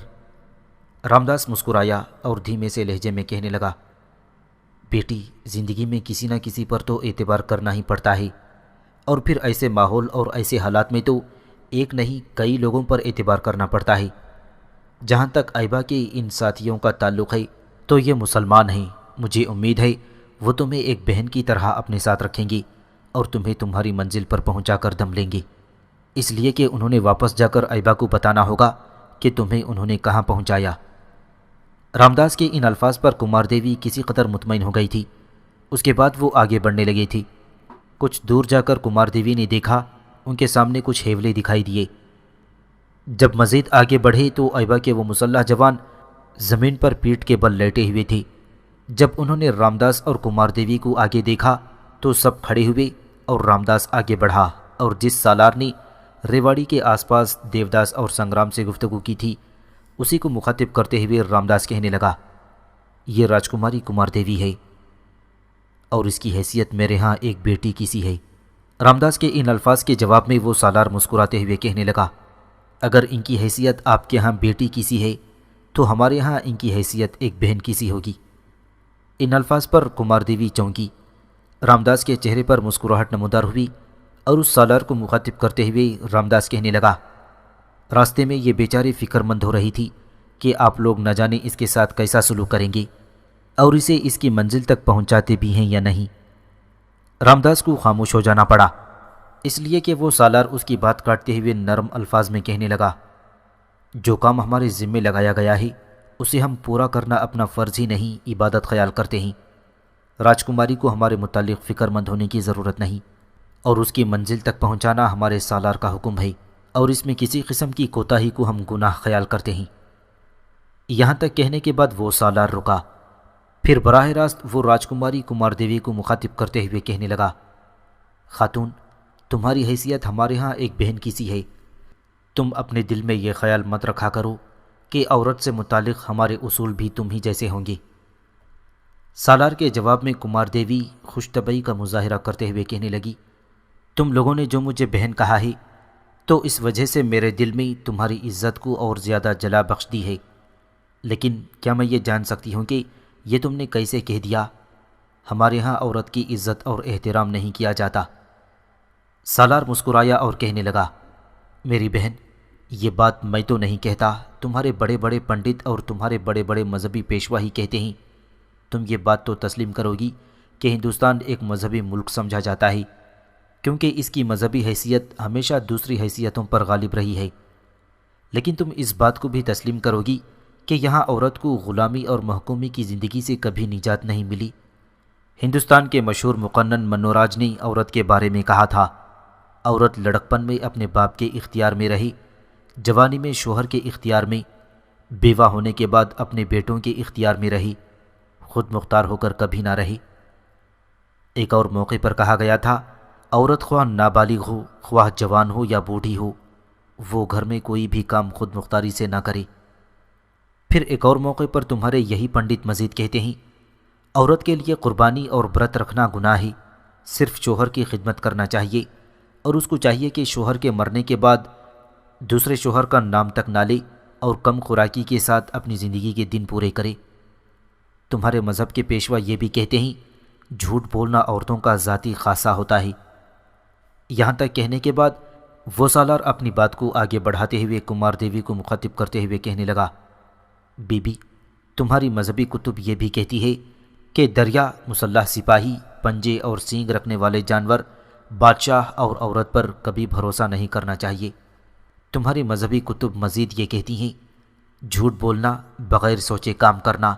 رامداس مسکرایا اور دھیمے سے لہجے میں کہنے لگا، بیٹی زندگی میں کسی نہ کسی پر تو اعتبار کرنا ہی پڑتا ہے، اور پھر ایسے ماحول اور ایسے حالات میں تو ایک نہیں کئی لوگوں پر اعتبار کرنا پڑتا ہے۔ جہاں تک ایبا کے ان ساتھیوں کا تعلق ہے تو یہ مسلمان ہیں، مجھے امید ہے وہ تمہیں ایک بہن کی طرح اپنے ساتھ رکھیں گے اور تمہیں تمہاری منزل پر پہنچا کر دم لیں گے، اس لیے کہ انہوں نے واپس جا کر ایبا کو بتانا ہوگا کہ تمہیں انہوں نے کہاں پہنچایا۔ رامداس کے ان الفاظ پر کمار دیوی کسی قدر مطمئن ہو گئی تھی۔ اس کے بعد وہ آگے بڑھنے لگی تھی۔ کچھ دور جا کر کمار دیوی نے دیکھا ان کے سامنے کچھ ہیولے دکھائی دیے۔ جب مزید آگے بڑھے تو ایبا کے وہ مسلح جوان زمین پر پیٹھ کے بل لیٹے ہوئے تھے۔ جب انہوں نے رامداس اور کمار دیوی کو آگے دیکھا تو سب کھڑے ہوئے اور رامداس آگے بڑھا اور جس سالار نے ریواڑی کے آس پاس دیوداس اور سنگرام سے گفتگو کی تھی اسی کو مخاطب کرتے ہوئے رامداس کہنے لگا، یہ راجکماری کمار دیوی ہے اور اس کی حیثیت میرے ہاں ایک بیٹی کی سی ہے۔ رامداس کے ان الفاظ کے جواب میں وہ سالار مسکراتے ہوئے کہنے لگا، اگر ان کی حیثیت آپ کے ہاں بیٹی کی سی ہے تو ہمارے ہاں ان کی حیثیت ایک بہن کی سی ہوگی۔ ان الفاظ پر کمار دیوی چونکی۔ رامداس کے چہرے پر مسکراہٹ نمودار ہوئی اور اس سالار کو مخاطب کرتے ہوئے رامداس کہنے لگا، راستے میں یہ بیچاری فکر مند ہو رہی تھی کہ آپ لوگ نہ جانے اس کے ساتھ کیسا سلوک کریں گے اور اسے اس کی منزل تک پہنچاتے بھی ہیں یا نہیں۔ رامداس کو خاموش ہو جانا پڑا، اس لیے کہ وہ سالار اس کی بات کاٹتے ہوئے نرم الفاظ میں کہنے لگا، جو کام ہمارے ذمے لگایا گیا ہے اسے ہم پورا کرنا اپنا فرض ہی نہیں عبادت خیال کرتے ہیں۔ راجکماری کو ہمارے متعلق فکر مند ہونے کی ضرورت نہیں اور اس کی منزل تک پہنچانا ہمارے سالار کا حکم ہے، اور اس میں کسی قسم کی کوتاہی کو ہم گناہ خیال کرتے ہیں۔ یہاں تک کہنے کے بعد وہ سالار رکا۔ پھر براہ راست وہ راجکماری کمار دیوی کو مخاطب کرتے ہوئے کہنے لگا، خاتون تمہاری حیثیت ہمارے ہاں ایک بہن کی سی ہے، تم اپنے دل میں یہ خیال مت رکھا کرو کہ عورت سے متعلق ہمارے اصول بھی تم ہی جیسے ہوں گے۔ سالار کے جواب میں کمار دیوی خوش طبعی کا مظاہرہ کرتے ہوئے کہنے لگی، تم لوگوں نے جو مجھے بہن کہا ہے تو اس وجہ سے میرے دل میں تمہاری عزت کو اور زیادہ جلا بخش دی ہے۔ لیکن کیا میں یہ جان سکتی ہوں کہ یہ تم نے کیسے کہہ دیا؟ ہمارے ہاں عورت کی عزت اور احترام نہیں کیا جاتا۔ سالار مسکرایا اور کہنے لگا، میری بہن، یہ بات میں تو نہیں کہتا، تمہارے بڑے بڑے پنڈت اور تمہارے بڑے بڑے مذہبی پیشوا ہی کہتے ہیں۔ تم یہ بات تو تسلیم کرو گی کہ ہندوستان ایک مذہبی ملک سمجھا جاتا ہے، کیونکہ اس کی مذہبی حیثیت ہمیشہ دوسری حیثیتوں پر غالب رہی ہے۔ لیکن تم اس بات کو بھی تسلیم کرو گی کہ یہاں عورت کو غلامی اور محکومی کی زندگی سے کبھی نجات نہیں ملی۔ ہندوستان کے مشہور مقنن منوراج نے عورت کے بارے میں کہا تھا، عورت لڑکپن میں اپنے باپ کے اختیار میں رہی، جوانی میں شوہر کے اختیار میں، بیوہ ہونے کے بعد اپنے بیٹوں کے اختیار میں رہی، خود مختار ہو کر کبھی نہ رہی۔ ایک اور موقع پر کہا گیا تھا، عورت خواہ نابالغ ہو، خواہ جوان ہو یا بوڑھی ہو، وہ گھر میں کوئی بھی کام خود مختاری سے نہ کرے۔ پھر ایک اور موقع پر تمہارے یہی پنڈت مزید کہتے ہیں، عورت کے لیے قربانی اور برت رکھنا گناہ ہے، صرف شوہر کی خدمت کرنا چاہیے، اور اس کو چاہیے کہ شوہر کے مرنے کے بعد دوسرے شوہر کا نام تک نہ لے اور کم خوراکی کے ساتھ اپنی زندگی کے دن پورے کرے۔ تمہارے مذہب کے پیشوا یہ بھی کہتے ہیں، جھوٹ بولنا عورتوں کا ذاتی خاصہ ہوتا ہے۔ یہاں تک کہنے کے بعد وہ سالار اپنی بات کو آگے بڑھاتے ہوئے کمار دیوی کو مخاطب کرتے ہوئے کہنے لگا، بی بی، تمہاری مذہبی کتب یہ بھی کہتی ہے کہ دریا، مسلح سپاہی، پنجے اور سینگ رکھنے والے جانور، بادشاہ اور عورت پر کبھی بھروسہ نہیں کرنا چاہیے۔ تمہاری مذہبی کتب مزید یہ کہتی ہیں، جھوٹ بولنا، بغیر سوچے کام کرنا،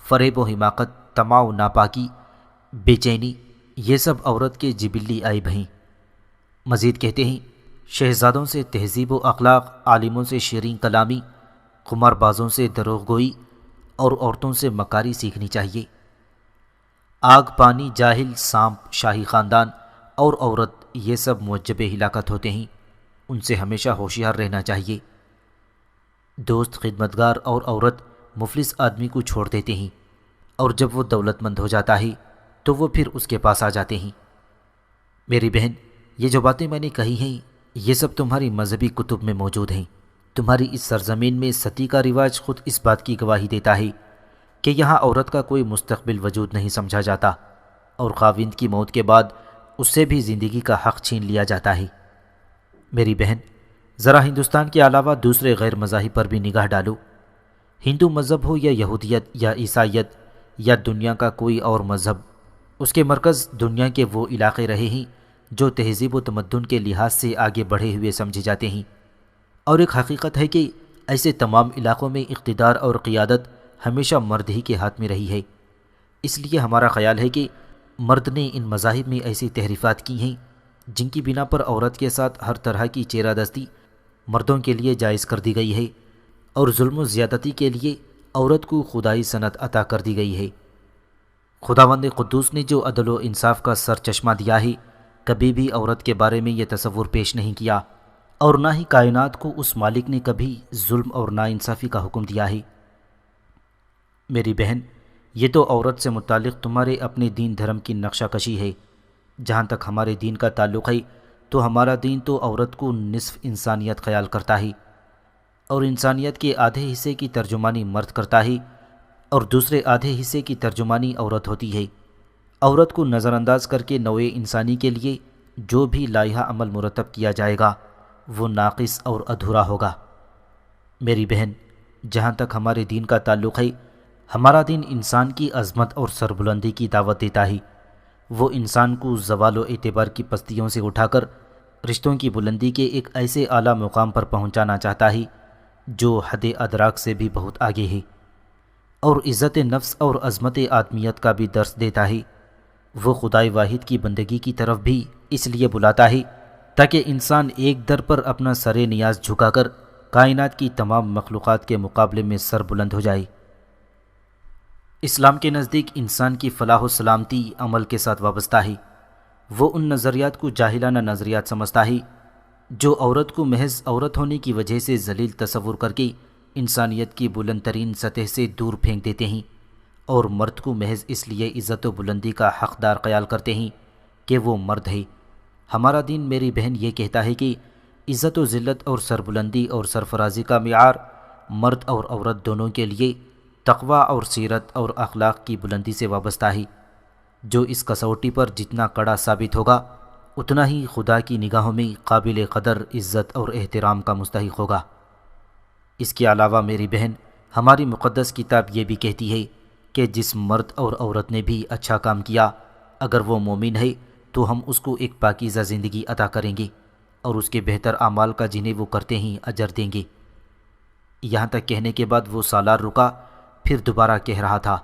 فریب و حماقت، طمع و ناپاکی، بے چینی، یہ سب عورت کے جبلی عیب ہیں۔ مزید کہتے ہیں، شہزادوں سے تہذیب و اخلاق، عالموں سے شیریں کلامی، قمار بازوں سے دروغ گوئی اور عورتوں سے مکاری سیکھنی چاہیے۔ آگ، پانی، جاہل، سانپ، شاہی خاندان اور عورت، یہ سب موجب ہلاکت ہوتے ہیں، ان سے ہمیشہ ہوشیار رہنا چاہیے۔ دوست، خدمتگار اور عورت مفلس آدمی کو چھوڑ دیتے ہیں، اور جب وہ دولت مند ہو جاتا ہے تو وہ پھر اس کے پاس آ جاتے ہیں۔ میری بہن، یہ جو باتیں میں نے کہی ہیں، یہ سب تمہاری مذہبی کتب میں موجود ہیں۔ تمہاری اس سرزمین میں ستی کا رواج خود اس بات کی گواہی دیتا ہے کہ یہاں عورت کا کوئی مستقبل وجود نہیں سمجھا جاتا، اور خاوند کی موت کے بعد اس سے بھی زندگی کا حق چھین لیا جاتا ہے۔ میری بہن، ذرا ہندوستان کے علاوہ دوسرے غیر مذاہب پر بھی نگاہ ڈالو۔ ہندو مذہب ہو یا یہودیت یا عیسائیت یا دنیا کا کوئی اور مذہب، اس کے مرکز دنیا کے وہ علاقے رہے ہیں جو تہذیب و تمدن کے لحاظ سے آگے بڑھے ہوئے سمجھے جاتے ہیں، اور ایک حقیقت ہے کہ ایسے تمام علاقوں میں اقتدار اور قیادت ہمیشہ مرد ہی کے ہاتھ میں رہی ہے۔ اس لیے ہمارا خیال ہے کہ مرد نے ان مذاہب میں ایسی تحریفات کی ہیں جن کی بنا پر عورت کے ساتھ ہر طرح کی چیرہ دستی مردوں کے لیے جائز کر دی گئی ہے، اور ظلم و زیادتی کے لیے عورت کو خدائی صنعت عطا کر دی گئی ہے۔ خداوند قدوس نے جو عدل و انصاف کا سر چشمہ دیا ہے، کبھی بھی عورت کے بارے میں یہ تصور پیش نہیں کیا، اور نہ ہی کائنات کو اس مالک نے کبھی ظلم اور ناانصافی کا حکم دیا ہے۔ میری بہن، یہ تو عورت سے متعلق تمہارے اپنے دین دھرم کی نقشہ کشی ہے۔ جہاں تک ہمارے دین کا تعلق ہے تو ہمارا دین تو عورت کو نصف انسانیت خیال کرتا ہے، اور انسانیت کے آدھے حصے کی ترجمانی مرد کرتا ہے اور دوسرے آدھے حصے کی ترجمانی عورت ہوتی ہے۔ عورت کو نظر انداز کر کے نوع انسانی کے لیے جو بھی لائحہ عمل مرتب کیا جائے گا وہ ناقص اور ادھورا ہوگا۔ میری بہن، جہاں تک ہمارے دین کا تعلق ہے، ہمارا دین انسان کی عظمت اور سربلندی کی دعوت دیتا ہے۔ وہ انسان کو زوال و اعتبار کی پستیوں سے اٹھا کر رشتوں کی بلندی کے ایک ایسے اعلیٰ مقام پر پہنچانا چاہتا ہے جو حد ادراک سے بھی بہت آگے ہے، اور عزت نفس اور عظمت آدمیت کا بھی درس دیتا ہے۔ وہ خدائے واحد کی بندگی کی طرف بھی اس لیے بلاتا ہے تاکہ انسان ایک در پر اپنا سر نیاز جھکا کر کائنات کی تمام مخلوقات کے مقابلے میں سر بلند ہو جائے۔ اسلام کے نزدیک انسان کی فلاح و سلامتی عمل کے ساتھ وابستہ ہے۔ وہ ان نظریات کو جاہلانہ نظریات سمجھتا ہے جو عورت کو محض عورت ہونے کی وجہ سے ذلیل تصور کر کے انسانیت کی بلند ترین سطح سے دور پھینک دیتے ہیں، اور مرد کو محض اس لیے عزت و بلندی کا حقدار خیال کرتے ہیں کہ وہ مرد ہے۔ ہمارا دین، میری بہن، یہ کہتا ہے کہ عزت و ذلت اور سربلندی اور سرفرازی کا معیار مرد اور عورت دونوں کے لیے تقوی اور سیرت اور اخلاق کی بلندی سے وابستہ ہے۔ جو اس کسوٹی پر جتنا کڑا ثابت ہوگا اتنا ہی خدا کی نگاہوں میں قابل قدر عزت اور احترام کا مستحق ہوگا۔ اس کے علاوہ میری بہن، ہماری مقدس کتاب یہ بھی کہتی ہے کہ جس مرد اور عورت نے بھی اچھا کام کیا، اگر وہ مومن ہے تو ہم اس کو ایک پاکیزہ زندگی عطا کریں گے اور اس کے بہتر اعمال کا جنہیں وہ کرتے ہیں اجر دیں گے۔ یہاں تک کہنے کے بعد وہ سالار رکا، پھر دوبارہ کہہ رہا تھا،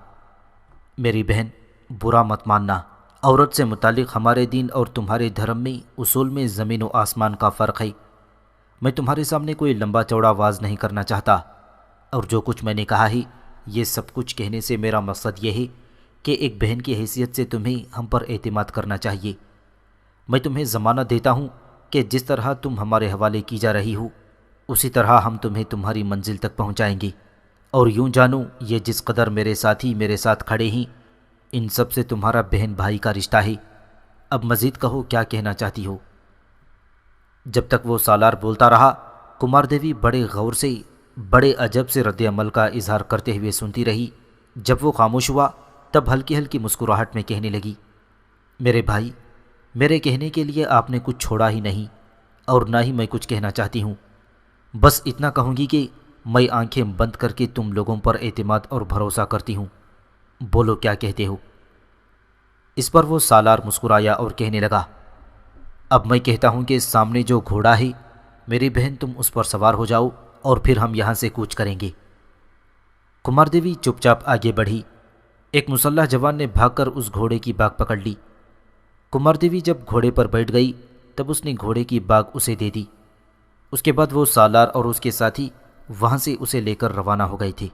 میری بہن برا مت ماننا، عورت سے متعلق ہمارے دین اور تمہارے دھرم میں اصول میں زمین و آسمان کا فرق ہے۔ میں تمہارے سامنے کوئی لمبا چوڑا واز نہیں کرنا چاہتا، اور جو کچھ میں نے کہا ہے یہ سب کچھ کہنے سے میرا مقصد یہ ہے کہ ایک بہن کی حیثیت سے تمہیں ہم پر اعتماد کرنا چاہیے۔ میں تمہیں ضمانت دیتا ہوں کہ جس طرح تم ہمارے حوالے کی جا رہی ہو اسی طرح ہم تمہیں تمہاری منزل تک پہنچائیں گے، اور یوں جانو یہ جس قدر میرے ساتھی میرے ساتھ کھڑے ہیں ان سب سے تمہارا بہن بھائی کا رشتہ ہے۔ اب مزید کہو کیا کہنا چاہتی ہو۔ جب تک وہ سالار بولتا رہا، کمار دیوی بڑے غور سے بڑے عجب سے رد عمل کا اظہار کرتے ہوئے سنتی رہی۔ جب وہ خاموش ہوا تب ہلکی ہلکی مسکراہٹ میں کہنے لگی، میرے بھائی، میرے کہنے کے لیے آپ نے کچھ چھوڑا ہی نہیں اور نہ ہی میں کچھ کہنا چاہتی ہوں۔ بس اتنا کہوں گی کہ میں آنکھیں بند کر کے تم لوگوں پر اعتماد اور بھروسہ کرتی ہوں۔ بولو کیا کہتے ہو۔ اس پر وہ سالار مسکرایا اور کہنے لگا، اب میں کہتا ہوں کہ سامنے جو گھوڑا ہے میری بہن تم اس پر سوار ہو جاؤ اور پھر ہم یہاں سے کوچ کریں گے۔ کمار دیوی چپ چاپ آگے بڑھی۔ ایک مسلح جوان نے بھاگ کر اس گھوڑے کی باگ پکڑ لی۔ کمار دیوی جب گھوڑے پر بیٹھ گئی تب اس نے گھوڑے کی باگ اسے دے دی۔ اس کے بعد وہ سالار اور اس کے ساتھی وہاں سے اسے لے کر روانہ ہو گئے تھے۔